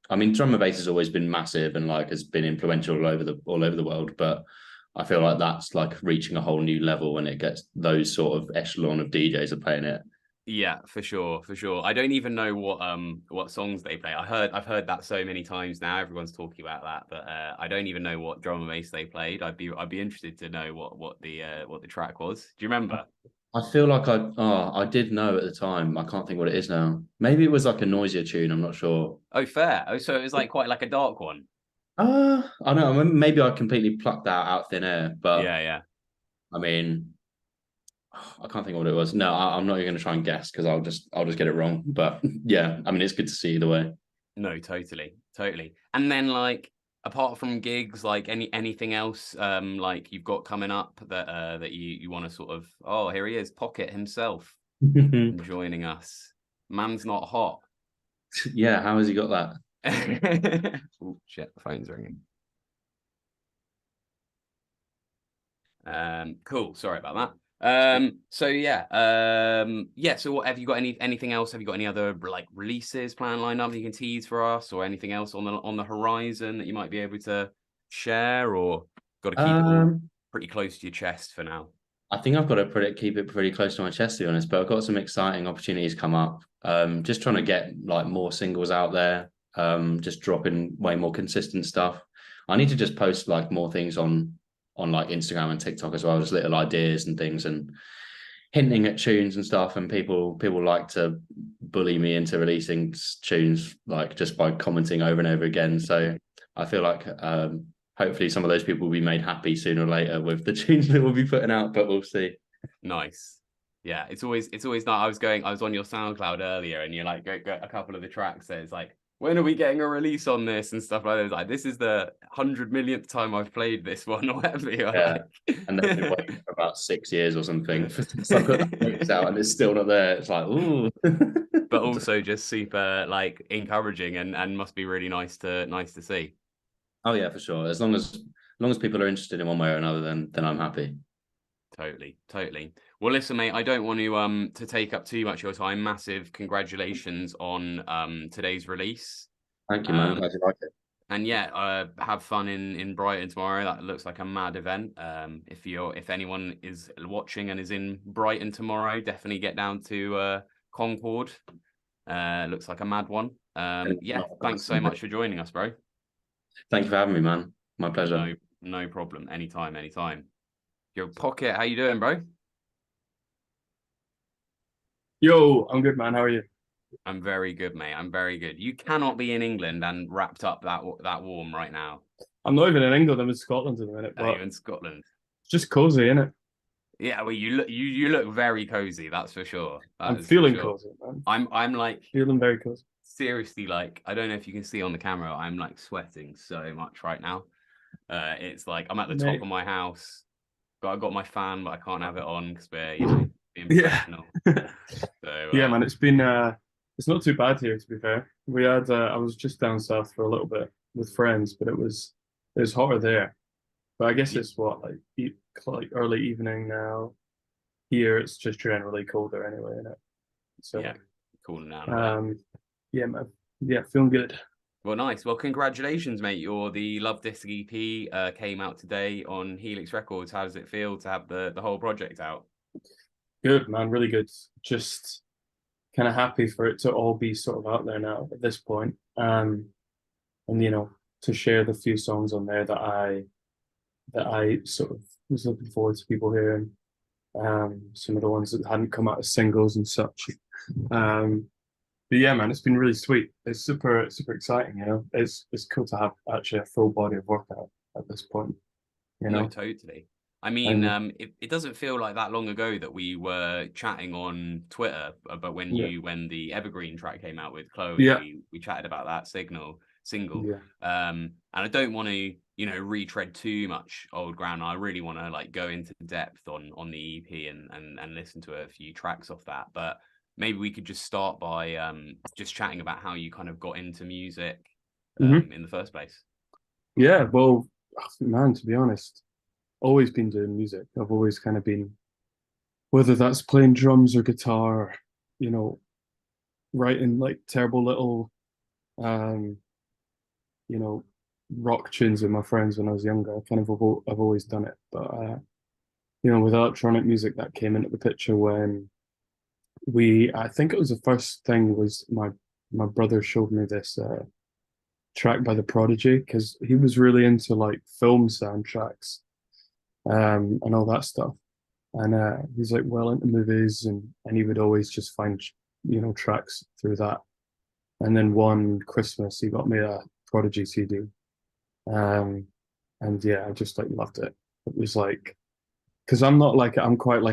I mean, drum and bass has always been massive and like has been influential all over the world, but I feel like that's like reaching a whole new level when it gets those sort of echelon of DJs are playing it.
Yeah, for sure. I don't even know what songs they play. I've heard that so many times now. Everyone's talking about that, but I don't even know what drum and bass they played. I'd be interested to know what the track was. Do you remember?
I feel like I did know at the time. I can't think what it is now. Maybe it was like a noisier tune. I'm not sure.
Oh, fair. Oh, so it was like quite like a dark one.
I don't know. Maybe I completely plucked that out thin air, but
Yeah.
I mean, I can't think of what it was. No, I'm not even going to try and guess because I'll just get it wrong. But yeah, I mean, it's good to see either way.
No, totally. And then like apart from gigs, like anything else like you've got coming up that you want to sort of, oh, here he is, Pocket himself joining us. Man's not hot.
Yeah, how has he got that?
Oh shit, the phone's ringing. Cool, sorry about that. So what have you got anything else? Have you got any other like releases planned lined up that you can tease for us, or anything else on the horizon that you might be able to share, or got to keep it all pretty close to your chest for now?
I think I've got to keep it pretty close to my chest, to be honest, but I've got some exciting opportunities come up. Just trying to get like more singles out there, just dropping way more consistent stuff. I need to just post like more things on like Instagram and TikTok as well, just little ideas and things and hinting at tunes and stuff. And people like to bully me into releasing tunes like just by commenting over and over again. So I feel like hopefully some of those people will be made happy sooner or later with the tunes that we'll be putting out, but we'll see.
Nice. Yeah, it's always not. I was on your SoundCloud earlier, and you're like, go a couple of the tracks there. It's like, when are we getting a release on this and stuff like that? It's like, this is the 100 millionth time I've played this one or whatever.
Yeah, and they've been waiting for about 6 years or something. So I put the mix out and it's still not there. It's like, ooh.
But also just super like encouraging and must be really nice to see.
Oh yeah, for sure. As long as people are interested in one way or another, then I'm happy.
Totally. Well, listen, mate, I don't want to take up too much of your time. Massive congratulations on today's release.
Thank you, man. Glad you like it.
And yeah, have fun in Brighton tomorrow. That looks like a mad event. If anyone is watching and is in Brighton tomorrow, definitely get down to Concord. Looks like a mad one. Yeah, thanks so much for joining us, bro.
Thank you for having me, man. My pleasure.
No problem. Anytime. Yo, Pocket, how you doing, bro?
Yo, I'm good, man. How are you?
I'm very good, mate. I'm very good. You cannot be in England and wrapped up that warm right now.
I'm not even in England. I'm in Scotland at the minute.
Are you in Scotland?
It's just cozy, isn't it?
Yeah, well, you look very cozy. That's for sure.
I'm feeling cozy, man.
I'm like
feeling very cozy.
seriously, like, I don't know if you can see on the camera, I'm like sweating so much right now. It's like I'm at the top
Mate.
of my house. I've got my fan, but I can't have it on because we're, you know, being
Yeah.
professional. So
Yeah, man, it's not too bad here, to be fair. We had I was just down south for a little bit with friends, but it was hotter there. But I guess
y-
it's what like early evening now. Here it's just generally colder anyway, isn't it?
yeah,
So
cooling down a bit.
yeah, man. Yeah, feeling good.
Well, nice. Well, congratulations, mate. The Love Disc EP came out today on Helix Records. How does it feel to have the whole project out?
Good, man, really good. Just kind of happy for it to all be sort of out there now at this point. And to share the few songs on there that I sort of was looking forward to people hearing. Some of the ones that hadn't come out as singles and such. But yeah, man, it's been really sweet. It's super, super exciting, It's cool to have actually a full body of work out at this point, you
No,
know.
totally. I mean,
And
it doesn't feel like that long ago that we were chatting on Twitter about
yeah,
when the Evergreen track came out with Chloe,
yeah,
we chatted about that single.
yeah.
And I don't want to, retread too much old ground. I really want to like go into depth on the EP and listen to a few tracks off that. But maybe we could just start by just chatting about how you kind of got into music
Hmm.
in the first place.
Yeah, well, man, to be honest, always been doing music. I've always kind of been, whether that's playing drums or guitar, you know, writing like terrible little, um, you know, rock tunes with my friends when I was younger. I kind of I've always done it, but with electronic music that came into the picture when I think it was the first thing was my brother showed me this track by The Prodigy because he was really into like film soundtracks and all that stuff. And he's like well into movies and he would always just find tracks through that. And then one Christmas he got me a Prodigy CD. And yeah, I just like loved it. It was like because I'm quite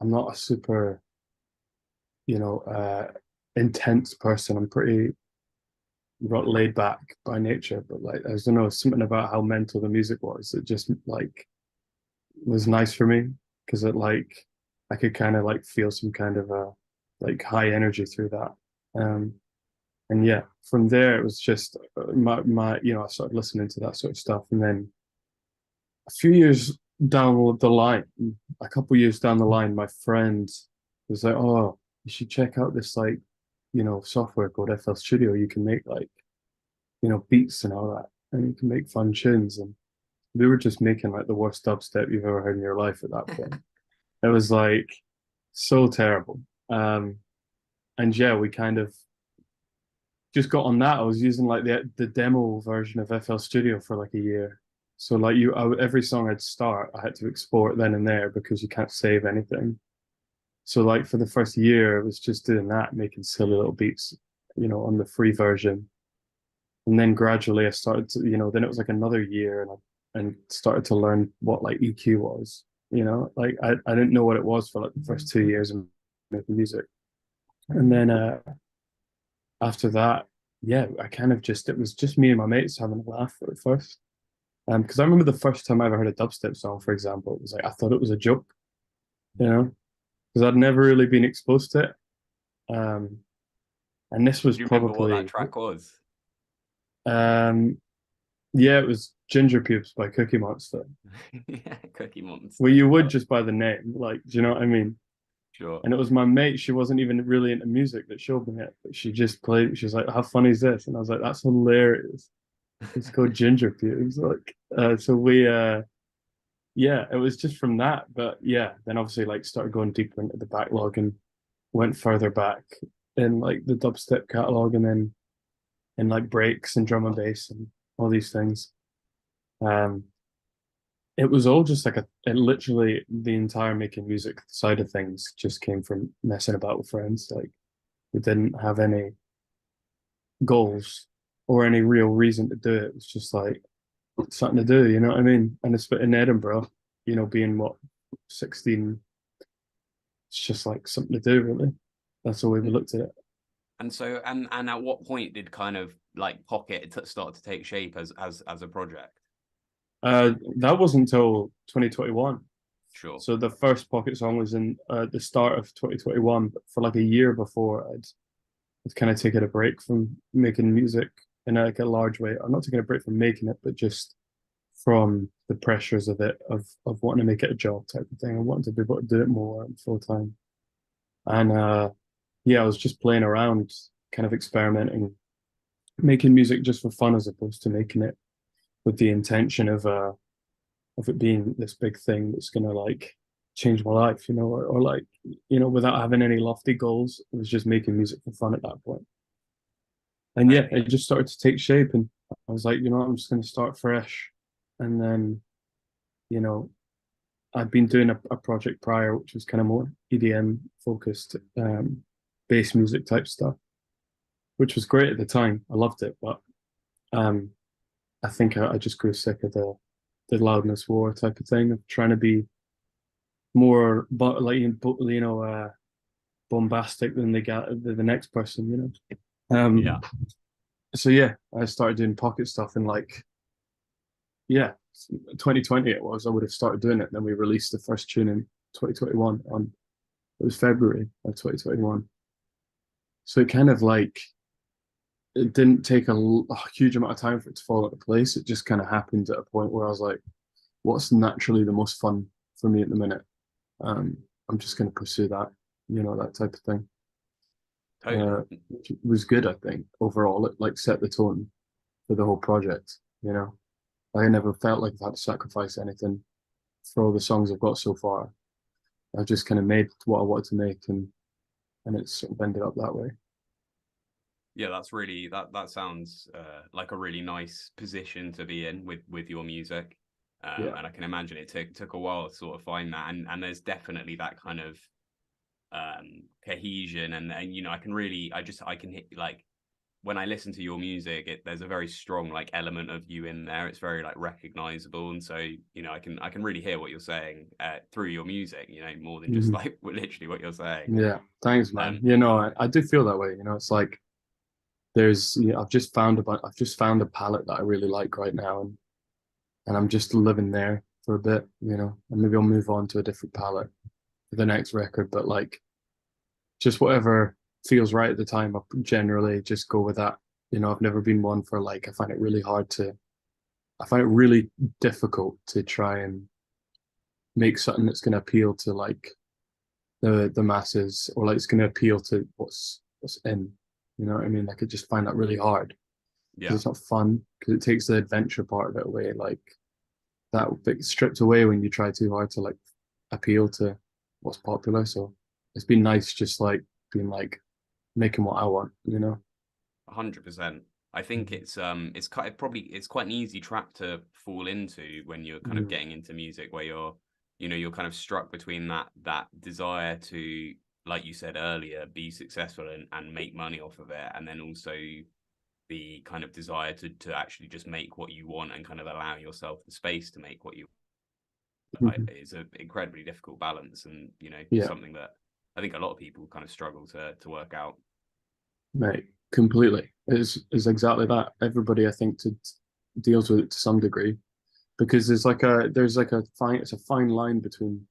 I'm not a super you know intense person. I'm pretty laid back by nature, but like I don't know, something about how mental the music was. It just like was nice for me because it like I could kind of like feel some kind of like high energy through that. Um, and yeah, from there it was just my I started listening to that sort of stuff, and then a few years down the line, a couple years down the line, my friend was like, "Oh, you should check out this like software called FL Studio. You can make like beats and all that, and you can make fun tunes." And we were just making like the worst dubstep you've ever heard in your life at that point. It was like so terrible. And yeah, we kind of just got on that. I was using like the demo version of FL Studio for like a year. So like every song I'd start, I had to export then and there because you can't save anything. So like for the first year, it was just doing that, making silly little beats, on the free version. And then gradually I started to, then it was like another year and started to learn what like EQ was. Like I didn't know what it was for like the first 2 years of making music. And then after that, yeah, I kind of just it was just me and my mates having a laugh at first. Because I remember the first time I ever heard a dubstep song, for example, it was like I thought it was a joke, you know, because I'd never really been exposed to it. Um, and this was
Do you remember what that
probably,
track was?
um, yeah, it was Ginger Pubes by Cookie Monster.
Yeah, Cookie
Well,
Monster.
you would just by the name, like, do you know what I mean?
Sure.
And it was my mate. She wasn't even really into music that showed me it, but she just played. She's like, "How funny is this?" And I was like, "That's hilarious." It's called Ginger Pubes. Like, so yeah, it was just from that. But yeah, then obviously like started going deeper into the backlog and went further back in like the dubstep catalog, and then in like breaks and drum and bass and all these things. Um, it was all just like it literally the entire making music side of things just came from messing about with friends. Like we didn't have any goals or any real reason to do it. It was just like something to do, you know what I mean? And it's in Edinburgh, being what 16, it's just like something to do, really. That's the way we looked at it.
And so, and at what point did kind of like Pocket start to take shape as a project?
That wasn't until 2021.
Sure.
So the first Pocket song was in the start of 2021. But for like a year before, I'd kind of taken a break from making music in a large way. I'm not taking a break from making it, but just from the pressures of it, of wanting to make it a job type of thing. I wanted to be able to do it more full time. And yeah, I was just playing around, kind of experimenting, making music just for fun as opposed to making it with the intention of it being this big thing that's gonna like change my life, or like, without having any lofty goals. It was just making music for fun at that point. And yeah, it just started to take shape, and I was like, I'm just gonna start fresh. And then, you know, I'd been doing a project prior, which was kind of more EDM focused, bass music type stuff, which was great at the time. I loved it, but um, I think I just grew sick of the loudness war type of thing, of trying to be more, but like bombastic than the next person.
Yeah.
So yeah, I started doing Pocket stuff in like, yeah, 2020 it was. I would have started doing it. Then we released the first tune in 2021 it was February of 2021. So it kind of like, it didn't take a huge amount of time for it to fall into place. It just kind of happened at a point where I was like, what's naturally the most fun for me at the minute? I'm just going to pursue that, that type of thing. Which was good, I think. Overall, it like set the tone for the whole project. I never felt like I've had to sacrifice anything for all the songs I've got so far. I've just kind of made what I wanted to make, and it's sort of ended up that way.
Yeah, that's really that sounds like a really nice position to be in with your music.
Yeah.
And I can imagine it took a while to sort of find that, and there's definitely that kind of cohesion, and I can hit, like, when I listen to your music, there's a very strong like element of you in there. It's very like recognizable, and so I can really hear what you're saying through your music. More than just like literally what you're saying.
Yeah, thanks, man. I do feel that way. It's like I've just found a palette that I really like right now, and I'm just living there for a bit, and maybe I'll move on to a different palette for the next record. But like, just whatever feels right at the time, I generally just go with that. I've never been one for like, I find it really difficult to try and make something that's going to appeal to like the masses, or like it's going to appeal to what's in. You know what I mean? Like, I just find that really hard because it's not fun, because it takes the adventure part of it away. Like, that gets stripped away when you try too hard to like appeal to what's popular. So it's been nice just like being like making what I want.
100%. I think it's quite an easy trap to fall into when you're kind of getting into music, where you're kind of struck between that desire to, like you said earlier, be successful and make money off of it, and then also the kind of desire to actually just make what you want and kind of allow yourself the space to make what you is an incredibly difficult balance, and something that I think a lot of people kind of struggle to work out.
Mate, completely. It's exactly that. Everybody, I think, deals with it to some degree, because it's a fine line between,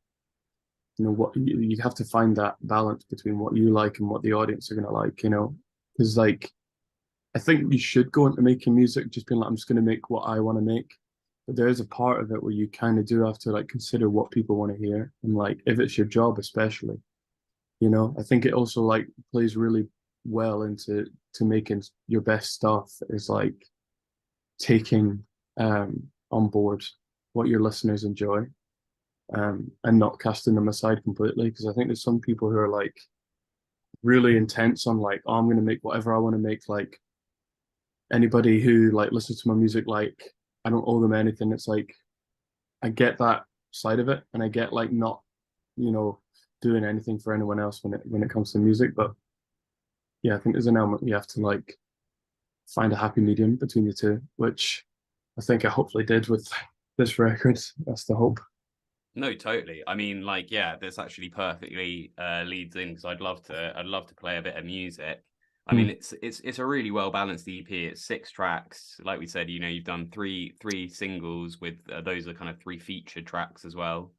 what you have to find that balance between what you like and what the audience are going to like, because like, I think you should go into making music just being like, I'm just going to make what I want to make. But there is a part of it where you kind of do have to like consider what people want to hear, and like, if it's your job, especially, I think it also like plays really well into making your best stuff, is like taking on board what your listeners enjoy, and not casting them aside completely. Because I think there's some people who are like really intense on like, oh, I'm going to make whatever I want to make. Like, anybody who like listens to my music, like, I don't owe them anything. It's like, I get that side of it, and I get like not, doing anything for anyone else when it comes to music. But yeah, I think there's an element you have to like find a happy medium between the two, which I think I hopefully did with this record. That's the hope.
No, totally. I mean, like, yeah, this actually perfectly leads in, because I'd love to play a bit of music. I mean, it's a really well balanced EP. It's 6 tracks, like we said. You've done three singles with those are kind of 3 featured tracks as well,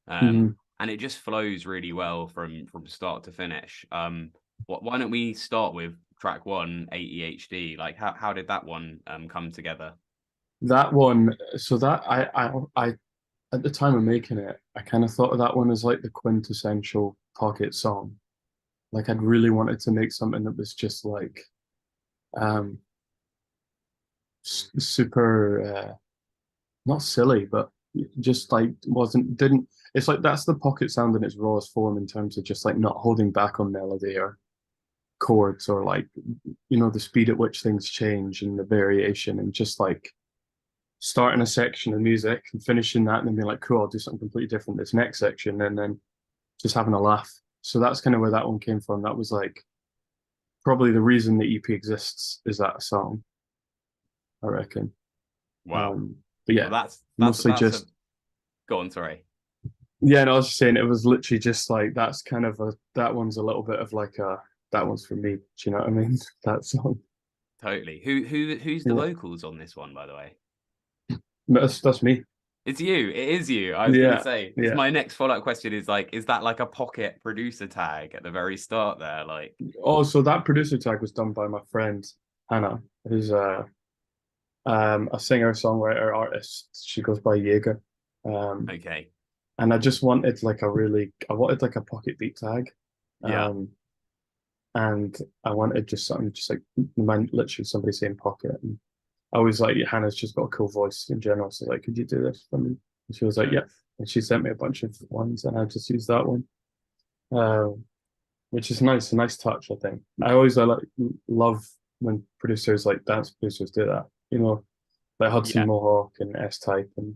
Mhm.
and it just flows really well from start to finish. Why don't we start with track 1, ADHD? Like, how did that one come together?
That one, so that I at the time of making it, I kind of thought of that one as like the quintessential pocket song. Like I'd really wanted to make something that was just like um super not silly, but just like wasn't didn't it's like that's the pocket sound in its rawest form in terms of just like not holding back on melody or chords or like the speed at which things change and the variation and just like starting a section of music and finishing that and then being like, cool, I'll do something completely different this next section and then just having a laugh. So that's kind of where that one came from. That was like probably the reason the EP exists is that song, I reckon.
Wow.
But yeah,
Well, that's
mostly just
go on, sorry.
yeah, no, I was just saying it was literally just like that's kind of that one's a little bit of like that one's for me. Do you know what I mean? That song.
Totally. Who's the vocals on this one, by the way?
That's me.
It's you. It is you. I was gonna say. It's
Yeah.
my next follow-up question is like, is that like a pocket producer tag at the very start there? Like,
Oh, so that producer tag was done by my friend Hannah, who's a singer, songwriter, artist. She goes by Higgo.
okay,
And I just wanted like I wanted like a pocket beat tag.
yeah,
And I wanted just something just like literally somebody saying pocket. And I was like, Hannah's just got a cool voice in general. So like, could you do this for me? And she was like, yeah. And she sent me a bunch of ones and I just used that one. Which is nice, a nice touch, I think. I like love when producers like dance producers do that, like Hudson
yeah.
Mohawk and S-Type, and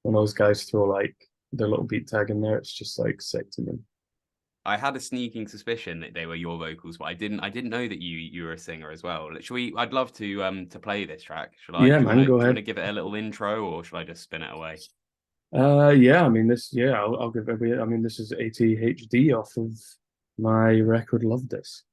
when those guys throw like their little beat tag in there, it's just like sick to me.
I had a sneaking suspicion that they were your vocals, but I didn't know that you were a singer as well. I'd love to play this track. Should I?
Yeah, man, go
do you want
ahead.
to give it a little intro, or should I just spin it away?
Yeah, I mean I'll give it. I mean, this is ATHD off of my record Love This.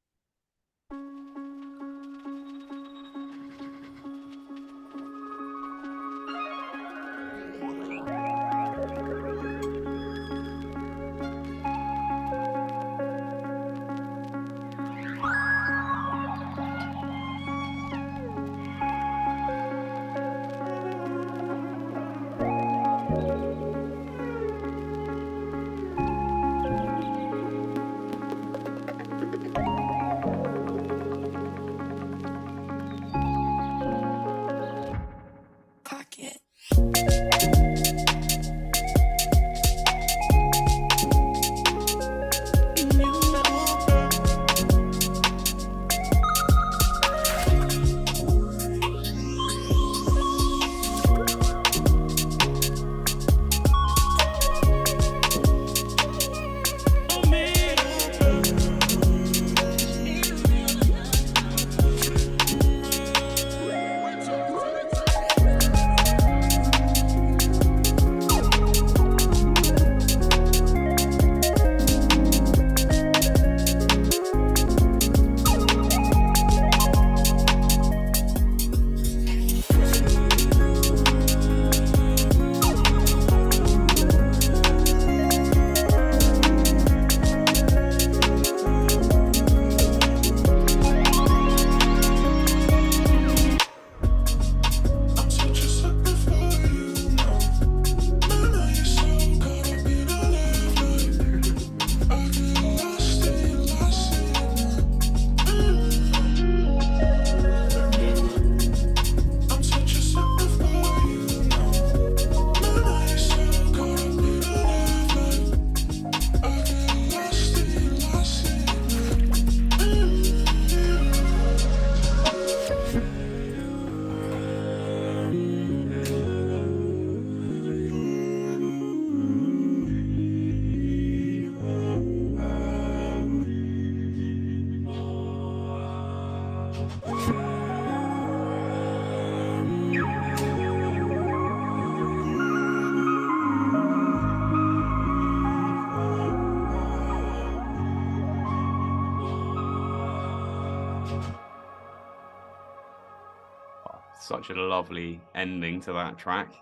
Such a lovely ending to that track.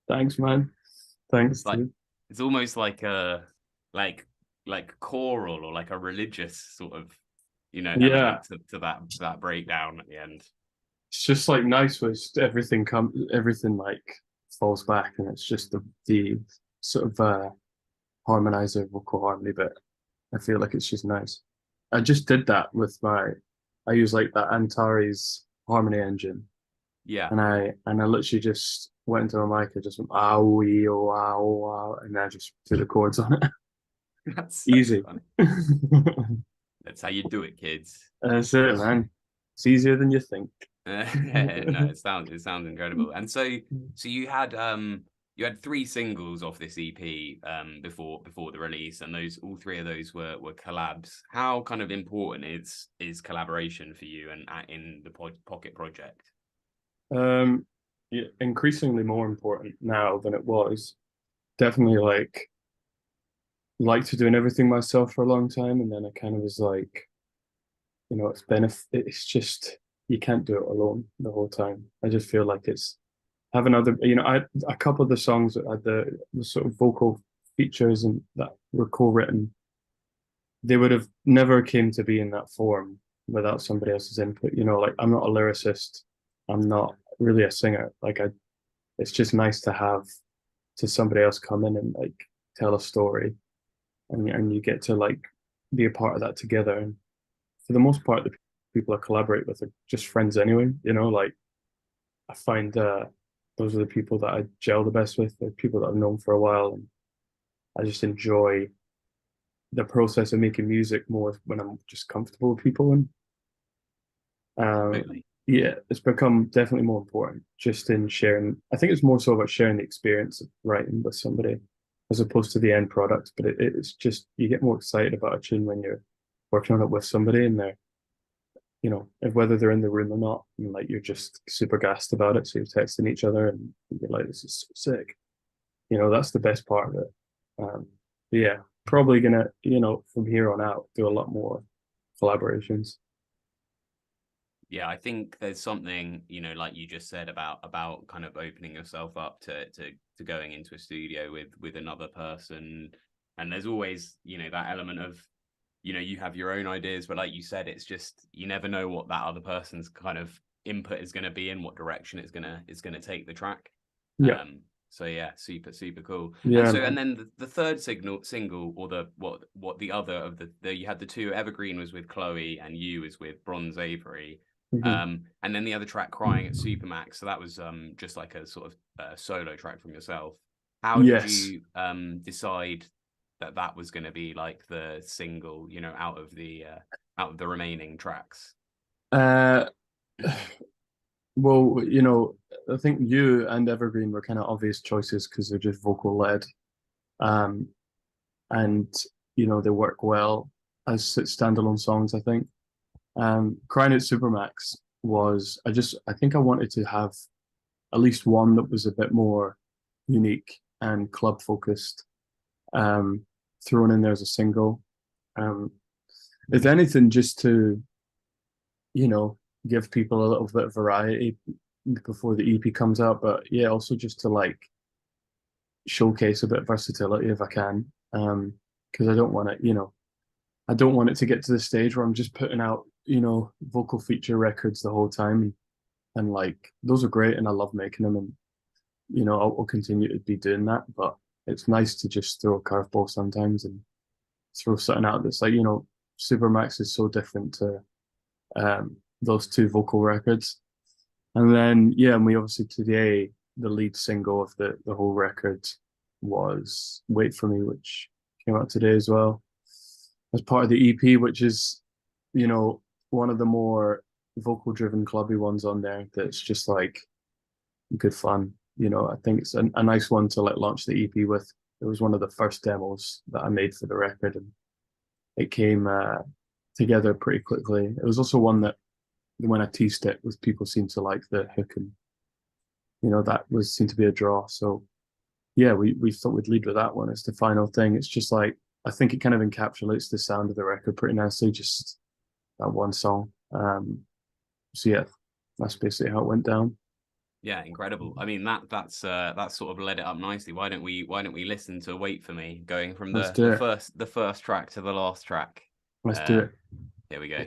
Thanks, man. Thanks.
Like,
Dude.
it's almost like a like choral or like a religious sort of, you know,
Yeah,
element to that breakdown at the end.
it's just like nice where everything like falls back, and it's just the sort of harmonizer vocal harmony bit. I feel like it's just nice. I just did that with I use like that Antares harmony engine,
Yeah.
and I literally just went into a mic. I just went ow, ow, ow, ow, and I just threw the chords on it.
That's so
Easy.
funny. That's how you do it, kids.
That's it, man. It's easier than you think.
No, it sounds incredible. And so you had 3 singles off this EP before the release, and all 3 of those were collabs. How kind of important is collaboration for you and in the Pocket project?
Yeah, increasingly more important now than it was. Definitely like to doing everything myself for a long time, and then I kind of was like, it's just you can't do it alone the whole time. I just feel like it's have another, a couple of the songs that had the sort of vocal features and that were co-written, they would have never came to be in that form without somebody else's input. Like I'm not a lyricist, I'm not really a singer. It's just nice to have somebody else come in and like tell a story, and you get to like be a part of that together. And for the most part, the people I collaborate with are just friends anyway. Like I find those are the people that I gel the best with. They're people that I've known for a while, and I just enjoy the process of making music more when I'm just comfortable with people. And
Totally.
yeah, it's become definitely more important just in sharing. I think it's more so about sharing the experience of writing with somebody as opposed to the end product. But it's just you get more excited about a tune when you're working on it with somebody, and they're whether they're in the room or not, and like you're just super gassed about it. So you're texting each other and you're like, this is so sick. That's the best part of it. Yeah, probably gonna, from here on out, do a lot more collaborations.
Yeah, I think there's something, like you just said about kind of opening yourself up to going into a studio with another person. And there's always, that element of, you have your own ideas, but like you said, it's just you never know what that other person's kind of input is going to be and what direction it's gonna take the track.
Yeah.
So yeah, super cool.
Yeah,
And then the third single, or the other of you had the 2. Evergreen was with Chloe and You was with Bronze Avery.
Mhm.
And then the other track, Crying at Supermax, so that was just like a sort of solo track from yourself. How did
Yes.
you decide that was going to be like the single, out of the remaining tracks?
Uh, well, I think You and Evergreen were kind of obvious choices because they're just vocal led. And they work well as standalone songs, I think. Crying at Supermax I think I wanted to have at least one that was a bit more unique and club focused, thrown in there as a single. If anything, just to, give people a little bit of variety before the EP comes out. But yeah, also just to like showcase a bit of versatility if I can. Because I don't want I don't want it to get to the stage where I'm just putting out, vocal feature records the whole time. And like those are great and I love making them, and I'll continue to be doing that. But it's nice to just throw a curveball sometimes and throw something out that's like, Supermax is so different to those 2 vocal records. And then yeah, and we obviously today the lead single of the whole record was Wait For Me, which came out today as well as part of the EP, which is, one of the more vocal driven clubby ones on there that's just like good fun. I think it's a nice one to like launch the EP with. It was one of the first demos that I made for the record, and it came together pretty quickly. It was also one that when I teased it with people seemed to like the hook, and that seemed to be a draw. So yeah, we thought we'd lead with that one as the final thing. It's just like I think it kind of encapsulates the sound of the record pretty nicely, just that one song. So yeah, that's basically how it went down.
Yeah, incredible. I mean that's sort of led it up nicely. Why don't we listen to Wait for Me, going from
Let's do it.
the first track to the last track.
Let's do it.
Here we go.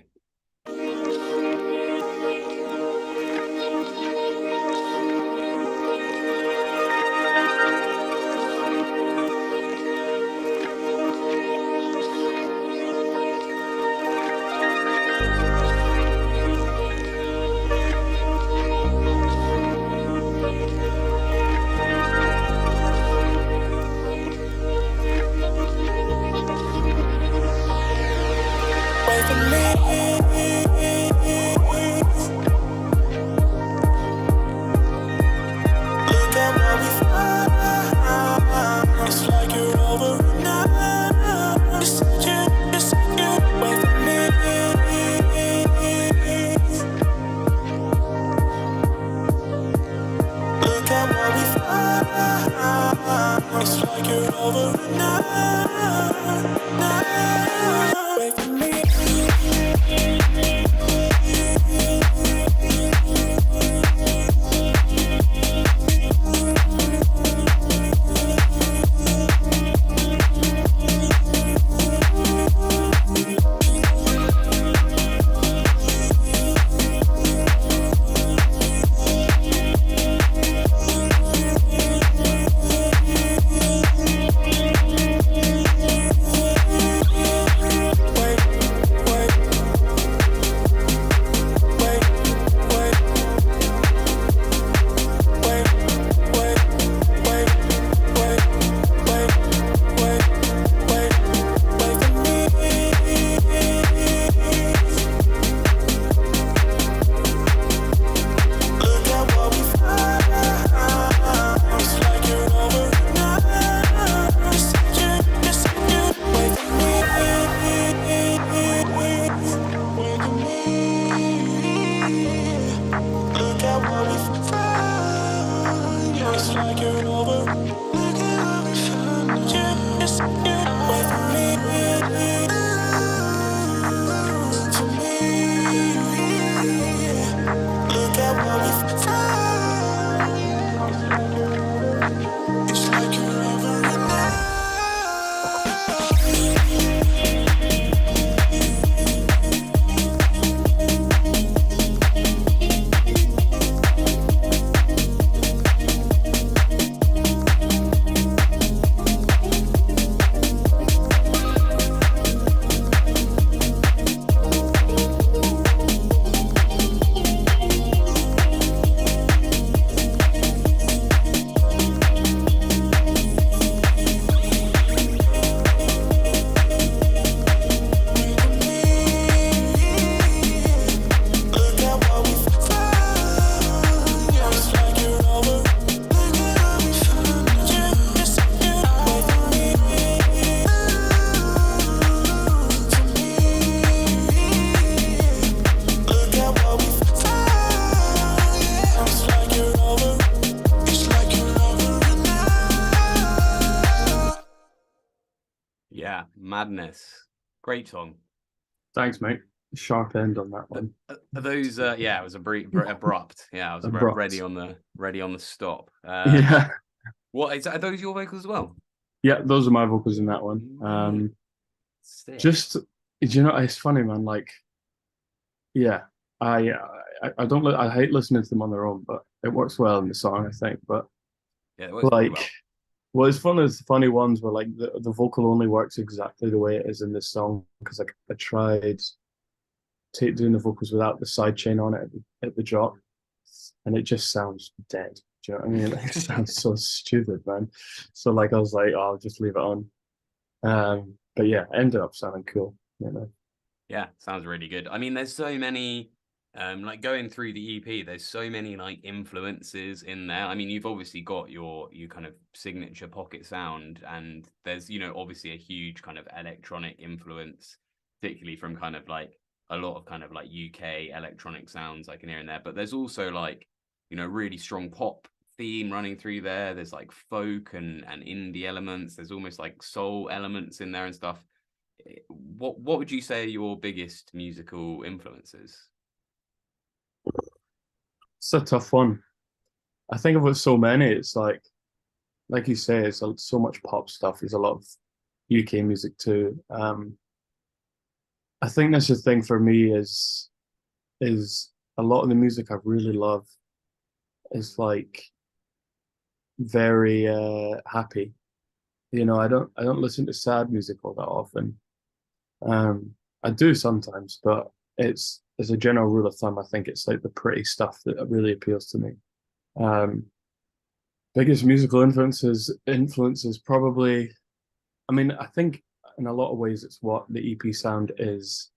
Yeah, madness. Great song.
Thanks, mate. Sharp end on that one.
Are those yeah, it was abrupt. Yeah, I was
Abrupt.
ready on the stop.
Yeah.
What is, are those your vocals as well?
Yeah, those are my vocals in that one.
Sick.
Just, you know, it's funny, man. Like, yeah, I don't I hate listening to them on their own, but it works well in the song, I think. But
Yeah, it works really
like,
well.
what is fun is the funny ones where like the vocal only works exactly the way it is in this song because like I tried doing the vocals without the side chain on it at the drop, and it just sounds dead. Do you know what I mean? It sounds so stupid, man. So like I was like, oh, I'll just leave it on. But yeah, it ended up sounding cool, you know.
Yeah, sounds really good. I mean, there's so many, like going through the EP, there's so many like influences in there. I mean, you've obviously got your kind of signature pocket sound, and there's, you know, obviously a huge kind of electronic influence, particularly from kind of like a lot of kind of like UK electronic sounds I can hear in there. But there's also like, you know, really strong pop theme running through there. There's like folk and indie elements. There's almost like soul elements in there and stuff. What would you say are your biggest musical influences?
it's a tough one. I think about so many. It's like you say, it's so much pop stuff. There's a lot of UK music too. I think that's the thing for me is a lot of the music I really love is like very happy. You know, I don't listen to sad music all that often. Um, I do sometimes, but it's as a general rule of thumb, I think it's like the pretty stuff that really appeals to me. Um, biggest musical influences probably. I mean, I think in a lot of ways it's what the EP sound is.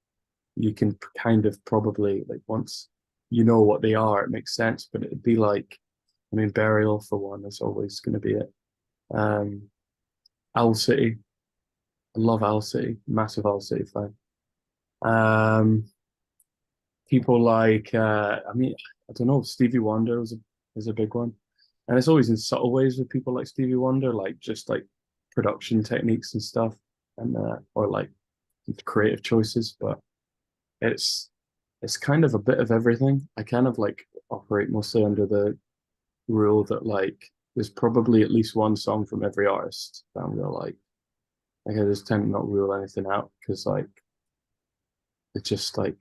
You can kind of probably like once you know what they are, it makes sense. But it'd be like, I mean, Burial for one is always going to be it. Um, Owl City, I love Owl City, massive Owl City fan. Um, people like, I mean, I don't know, Stevie Wonder was a big one, and it's always in subtle ways with people like Stevie Wonder, like just like production techniques and stuff, and or like creative choices, but it's it's kind of a bit of everything. I kind of like operate mostly under the rule that like there's probably at least one song from every artist that I'm gonna like. Like I just tend to not rule anything out because like it just like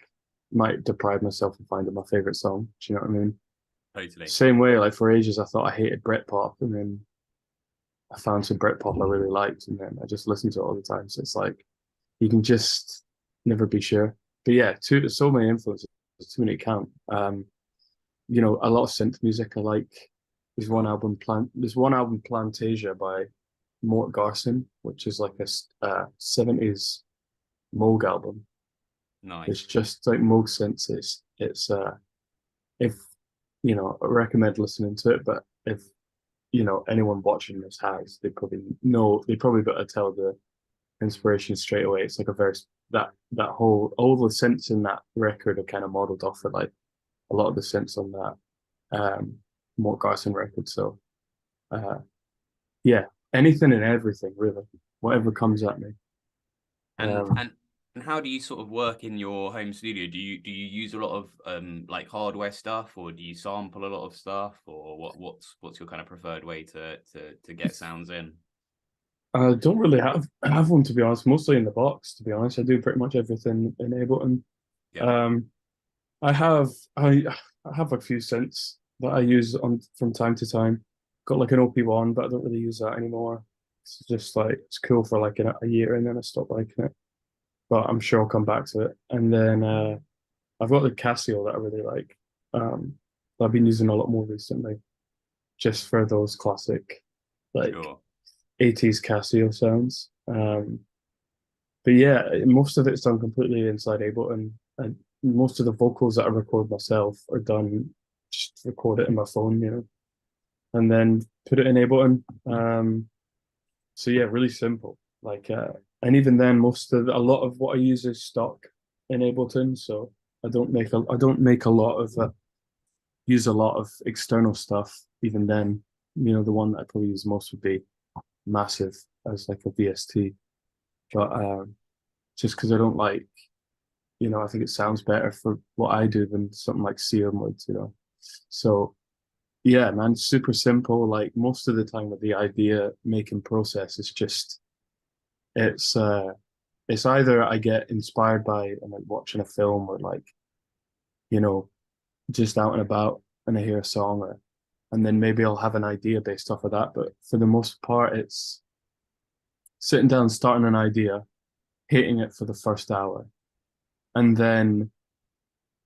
might deprive myself of finding my favorite song. Do you know what I mean?
Totally.
Same way, like for ages I thought I hated Britpop, and then I found some Britpop I really liked, and then I just listened to it all the time. So it's like you can just never be sure. But yeah, so many influences, too many to count. You know, a lot of synth music I like. There's one album Plantasia by Mort Garson, which is like a 70s Moog album. It's
Nice.
just like Moog synths. It's if you know, I recommend listening to it, but if you know anyone watching this has, they probably better tell the inspiration straight away. It's like a very that whole all the synths in that record are kind of modeled off of like a lot of the synths on that Mort Garson record. So uh yeah, anything and everything really, whatever comes at me.
And
Um
and and how do you sort of work in your home studio? Do you use a lot of like hardware stuff, or do you sample a lot of stuff, or what's your kind of preferred way to get sounds in?
I don't really have one to be honest. Mostly in the box, to be honest. I do pretty much everything in Ableton.
Yeah.
Um, I have I have a few synths that I use on from time to time. Got like an OP1, but I don't really use that anymore. It's just like it's cool for like a year and then I stop liking it. But I'm sure I'll come back to it. And then I've got the Casio that I really like. That I've been using a lot more recently, just for those classic like
Sure.
80s Casio sounds. But yeah, most of it's done completely inside Ableton, and most of the vocals that I record myself are done just record it in my phone, you know, and then put it in Ableton. So yeah, really simple. Like, and even then, a lot of what I use is stock in Ableton, so I don't make a lot of use a lot of external stuff. Even then, you know, the one that I probably use most would be Massive as like a VST, but just because I don't like, you know, I think it sounds better for what I do than something like Serum would, you know. So yeah, man, super simple. Like most of the time with the idea making process, it's uh it's either I get inspired by and like watching a film or like, you know, just out and about and I hear a song or and then maybe I'll have an idea based off of that. But for the most part, it's sitting down, starting an idea, hating it for the first hour, and then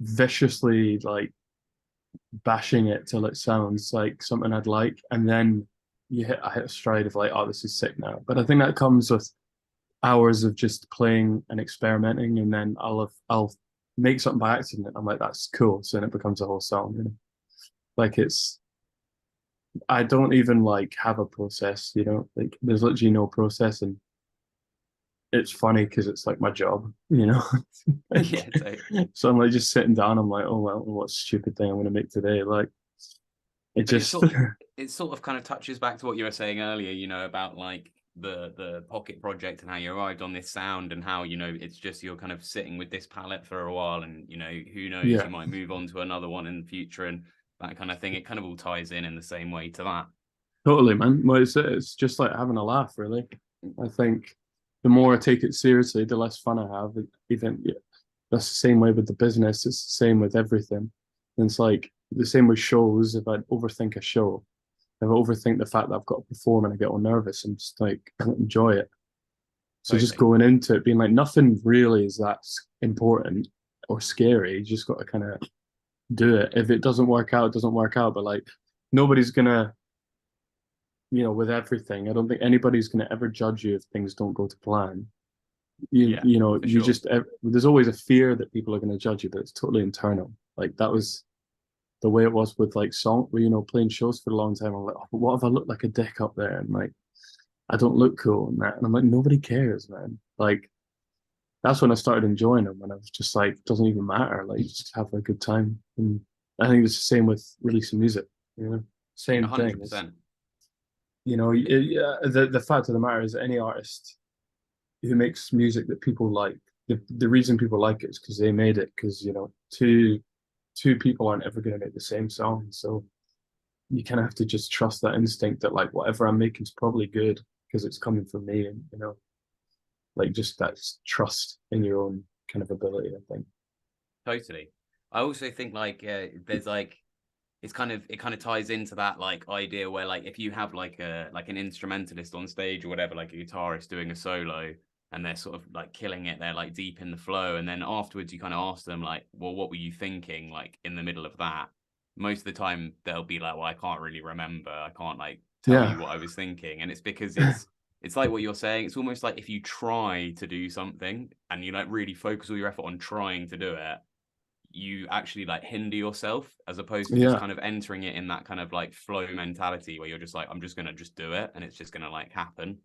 viciously like bashing it till it sounds like something I'd like, and then I hit a stride of like, oh, this is sick now. But I think that comes with hours of just playing and experimenting, and then I'll make something by accident. I'm like, that's cool. So then it becomes a whole song. You know? Like I don't even like have a process. You know, like there's literally no process, and it's funny because it's like my job. You know,
Yeah.
like, so I'm like just sitting down. I'm like, oh well, what stupid thing I'm gonna make today? Like it
But
just
it sort of kind of touches back to what you were saying earlier, you know, about like the Pocket project and how you arrived on this sound and how, you know, it's just you're kind of sitting with this palette for a while and, you know, who knows,
yeah,
you might move on to another one in the future. And that kind of thing. It kind of all ties in the same way to that.
Totally, man. Well, it's just like having a laugh, really. I think the more I take it seriously, the less fun I have. Even yeah, that's the same way with the business. It's the same with everything. And it's like the same with shows. If I overthink a show, if I overthink the fact that I've got to perform and I get all nervous, and just like I don't enjoy it. So just
Totally.
going into it being like nothing really is that important or scary. You just got to kind of do it. If it doesn't work out, it doesn't work out. But like nobody's gonna, with everything, I don't think anybody's gonna ever judge you if things don't go to plan.
Yeah, for
You
sure.
just there's always a fear that people are gonna judge you, but it's totally internal. Like that was the way it was with like playing shows for a long time. I'm like, oh, what if I look like a dick up there and like I don't look cool and that? And I'm like, nobody cares, man. Like that's when I started enjoying them, and I was just like, it doesn't even matter. Like, just have a good time. And I think it's the same with releasing music. Same thing. It's,
100%.
the fact of the matter is, any artist who makes music that people like, the reason people like it is because they made it. Because two people aren't ever going to make the same song, so you kind of have to just trust that instinct that like whatever I'm making is probably good because it's coming from me, and like just that trust in your own kind of ability, I think.
Totally. I also think like there's like it kind of ties into that like idea where like if you have like an instrumentalist on stage or whatever, like a guitarist doing a solo and they're sort of like killing it, they're like deep in the flow, and then afterwards you kind of ask them like, well, what were you thinking like in the middle of that? Most of the time they'll be like, well, I can't really remember, I can't like tell
Yeah.
you what I was thinking. And it's because it's like what you're saying. It's almost like if you try to do something and you like really focus all your effort on trying to do it, you actually like hinder yourself, as opposed to just
Yeah.
kind of entering it in that kind of like flow mentality where you're just like, I'm just gonna just do it and it's just gonna like happen.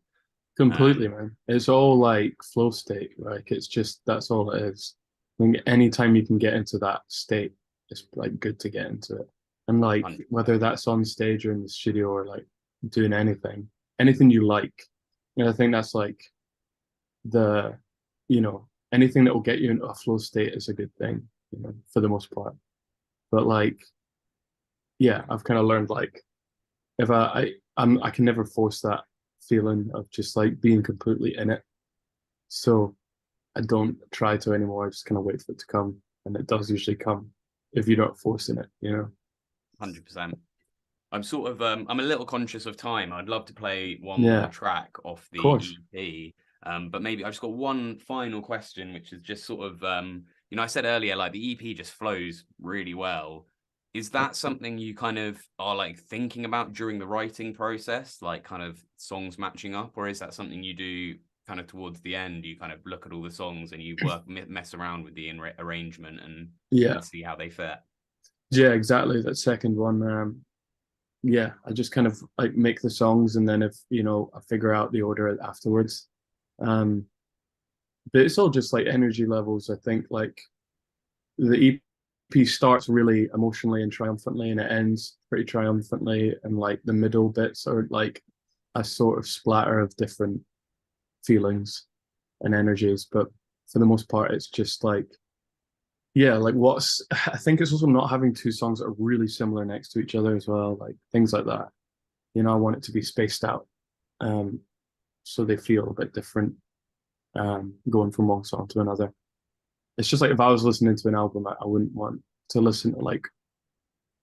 Completely, man. It's all like flow state. Like it's just that's all it is. I think anytime you can get into that state, it's like good to get into it. And like
100%.
whether that's on stage or in the studio or like doing anything you like. And I think that's like the, anything that will get you into a flow state is a good thing, for the most part. But like, yeah, I've kind of learned like if I can never force that feeling of just like being completely in it. So I don't try to anymore. I just kind of wait for it to come, and it does usually come if you're not forcing it.
100%. I'm sort of I'm a little conscious of time. I'd love to play one
Yeah,
more
of
track off the
course.
EP. But maybe I've just got one final question, which is just sort of I said earlier, like the EP just flows really well. Is that something you kind of are like thinking about during the writing process, like kind of songs matching up, or is that something you do kind of towards the end? You kind of look at all the songs and you mess around with the arrangement
Yeah,
and see how they fit.
yeah, exactly. That second one. Yeah, I just kind of like make the songs, and then if I figure out the order afterwards. Um, but it's all just like energy levels. I think like the EP starts really emotionally and triumphantly, and it ends pretty triumphantly, and like the middle bits are like a sort of splatter of different feelings and energies. But for the most part, it's just like, yeah, like I think it's also not having two songs that are really similar next to each other as well, like things like that. I want it to be spaced out, um, so they feel a bit different, going from one song to another. It's just like if I was listening to an album, I wouldn't want to listen to like,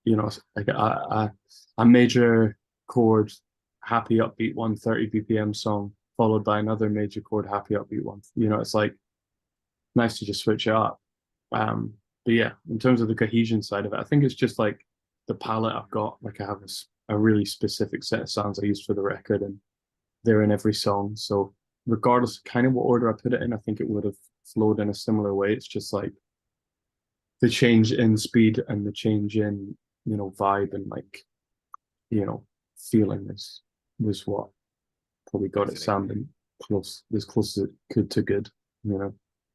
like a major chord, happy upbeat 130 BPM song followed by another major chord, happy upbeat one. It's like nice to just switch it up. But yeah, in terms of the cohesion side of it, I think it's just like the palette I've got. Like I have a really specific set of sounds I use for the record, and they're in every song. So regardless of kind of what order I put it in, I think it would have flowed in a similar way. It's just like the change in speed and the change in vibe and like feeling is was what probably got it
Absolutely.
sounding as close as it could to good.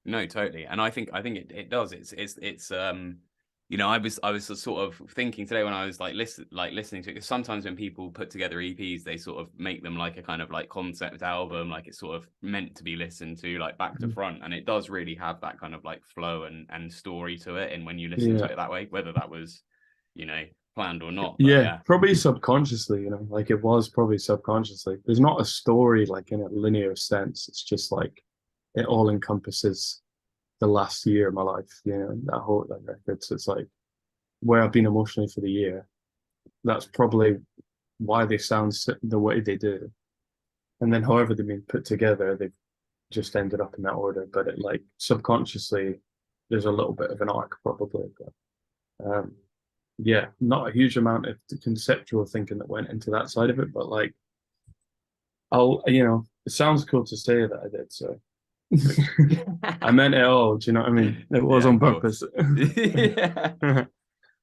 No, totally. And I think it does. It's I was sort of thinking today when I was like listening to it, because sometimes when people put together EPs, they sort of make them like a kind of like concept album, like it's sort of meant to be listened to like back to front, and it does really have that kind of like flow and story to it. And when you listen to
Yeah,
it that way, whether that was, planned or not. But
Yeah, probably subconsciously, you know, like it was probably subconsciously. There's not a story like in a linear sense. It's just like it all encompasses the last year of my life, you know, that record. So it's like where I've been emotionally for the year. That's probably why they sound the way they do. And then however they've been put together, they've just ended up in that order. But it like subconsciously, there's a little bit of an arc probably. But yeah, not a huge amount of conceptual thinking that went into that side of it, but like you know, it sounds cool to say that I did, so I meant it all. Do you know what I mean? It was
Yeah,
on
of course.
purpose.
Yeah.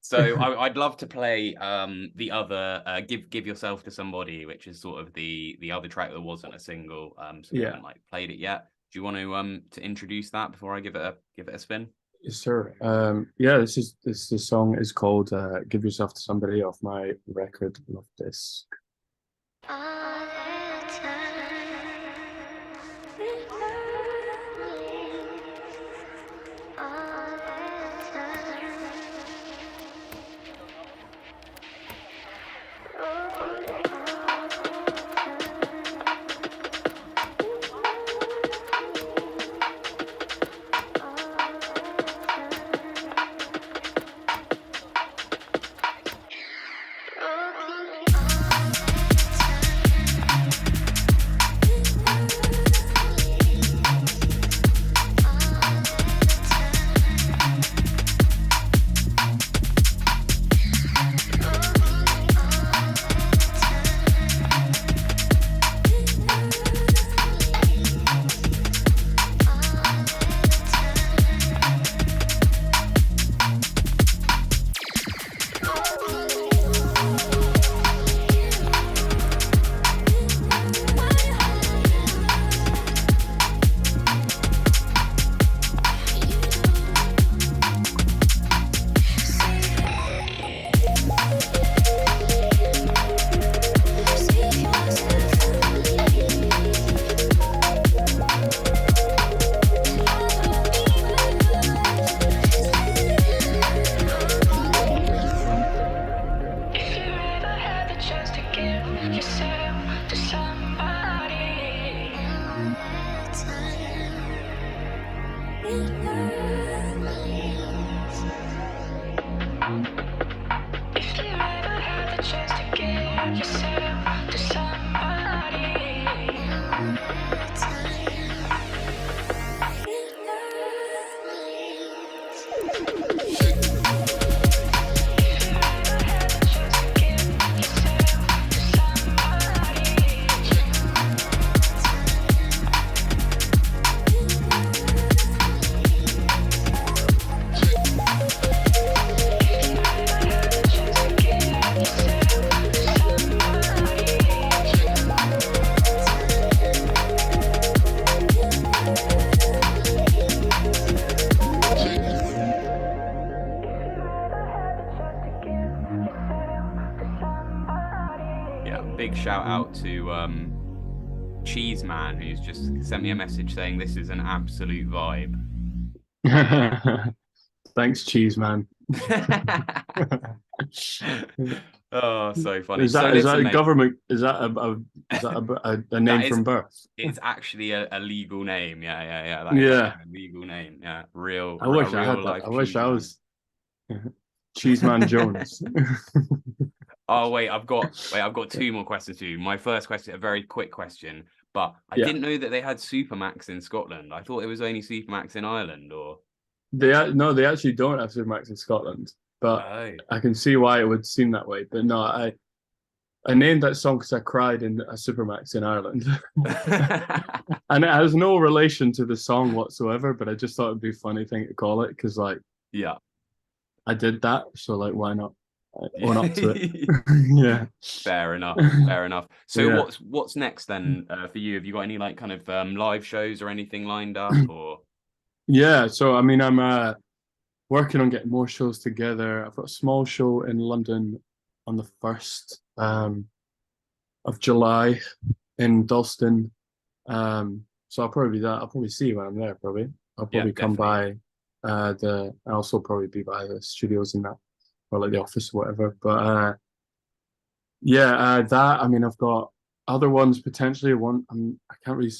So I'd love to play the other Give Yourself to Somebody, which is sort of the other track that wasn't a single. So we
Yeah.
haven't like played it yet. Do you want to introduce that before I give it a spin?
Yes, sir. Yeah, this song is called "Give Yourself to Somebody" off my record Love Disc.
Big shout out to Cheese Man, who's just sent me a message saying this is an absolute vibe.
Thanks, Cheese Man.
Oh, so funny.
Is that
so
is
listen,
that a
mate,
government? Is that a name
is-
from birth?
it's actually a legal name. Yeah. That is
Yeah.
actually a legal name. Yeah, real.
I wish
a
I
real
had that.
life
I wish
Cheese
I
Man.
was Cheese Man Jones.
Oh wait, I've got two more questions to you. My first question, a very quick question, but I
Yeah.
didn't know that they had Supermax in Scotland. I thought it was only Supermax in Ireland, or
They actually don't have Supermax in Scotland, but
oh.
I can see why it would seem that way. But no, I named that song because I cried in a Supermax in Ireland, and it has no relation to the song whatsoever. But I just thought it'd be a funny thing to call it because like
Yeah.
I did that, so like why not own up to it? Yeah.
Fair enough. So
Yeah.
what's next then for you? Have you got any like kind of live shows or anything lined up, or?
Yeah, so I mean, I'm working on getting more shows together. I've got a small show in London on the 1st of July in Dalston. So I'll probably be that. I'll probably see you when I'm there. Probably I'll probably come by
definitely.
I'll also probably be by the studios and that. or like The Office or whatever. But yeah, that, I mean, I've got other ones potentially. I can't really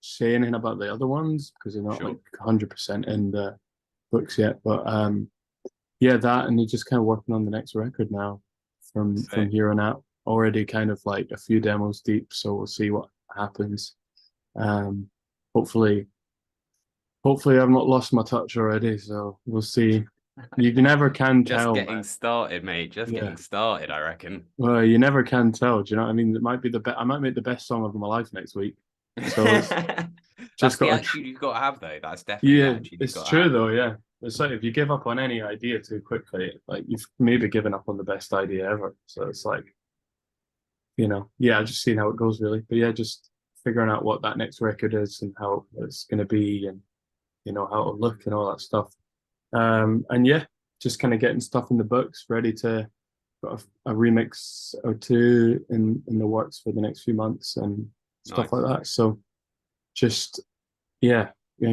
say anything about the other ones because they're not
Sure.
like 100% in the books yet. But yeah, that, and you're just kind of working on the next record now from
Sick.
here on out. Already kind of like a few demos deep, so we'll see what happens. Um, hopefully, I've not lost my touch already, so we'll see. You never can
Just
tell,
getting
man.
started, mate. Just
Yeah.
getting started, I reckon.
Well, you never can tell. Do you know what I mean? It might be I might make the best song of my life next week. So it's
That's
just
the
got
attitude you've got to have, though. That's definitely the
yeah,
attitude you've
it's
got to
true
have.
though. Yeah, it's like if you give up on any idea too quickly, like you've maybe given up on the best idea ever. So it's like, yeah, just seeing how it goes really. But yeah, just figuring out what that next record is and how it's going to be, and how it'll look and all that stuff. And yeah, just kind of getting stuff in the books, ready to got a remix or two in the works for the next few months and stuff
Nice.
like that. So just yeah,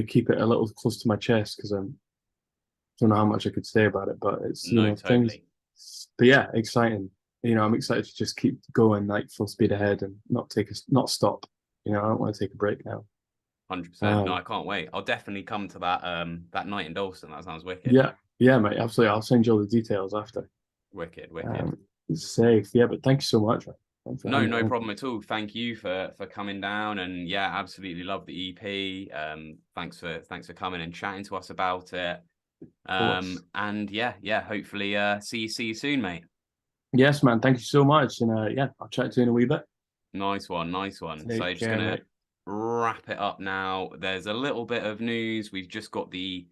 keep it a little close to my chest because I don't know how much I could say about it, but it's
No,
things.
totally.
But yeah, exciting. I'm excited to just keep going like full speed ahead and not stop. I don't want to take a break now.
100%. No, I can't wait. I'll definitely come to that night in Dalston. That sounds wicked.
Yeah, mate, absolutely. I'll send you all the details after.
Wicked.
It's safe. Yeah, but thank you so much. Thanks for having me
No
on.
problem at all. Thank you for coming down, and yeah, absolutely love the EP. Thanks for coming and chatting to us about it. And yeah, hopefully see you soon, mate.
Yes, man. Thank you so much. And yeah, I'll chat to you in a wee bit.
Nice one.
Take
So just
care,
gonna
mate.
wrap it up now. There's a little bit of news. We've just got the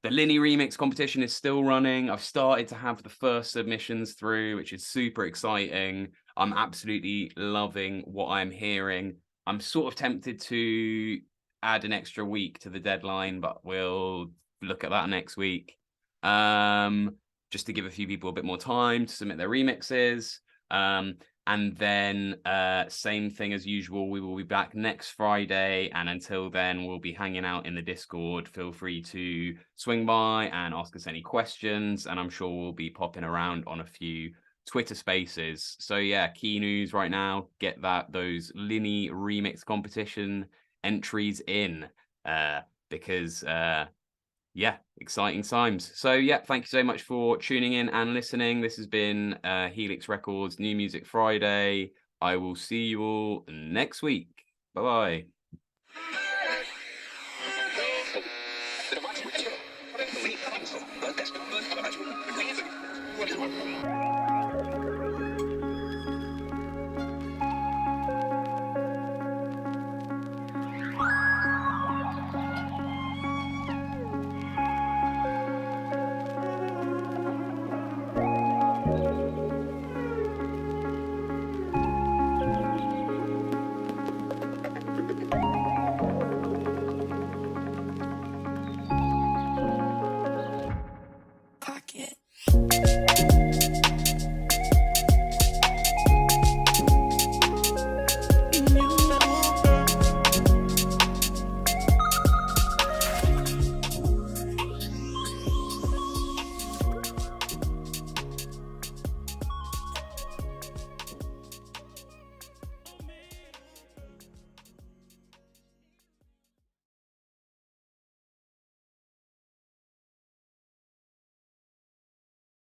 Linny remix competition is still running. I've started to have the first submissions through, which is super exciting. I'm absolutely loving what I'm hearing. I'm sort of tempted to add an extra week to the deadline, but we'll look at that next week. Just to give a few people a bit more time to submit their remixes. And then same thing as usual, we will be back next Friday. And until then, we'll be hanging out in the Discord. Feel free to swing by and ask us any questions. And I'm sure we'll be popping around on a few Twitter spaces. So yeah, key news right now, get those Linny remix competition entries in because yeah, exciting times. So yeah, thank you so much for tuning in and listening. This has been Helix Records New Music Friday. I will see you all next week. Bye-bye.
Pocket.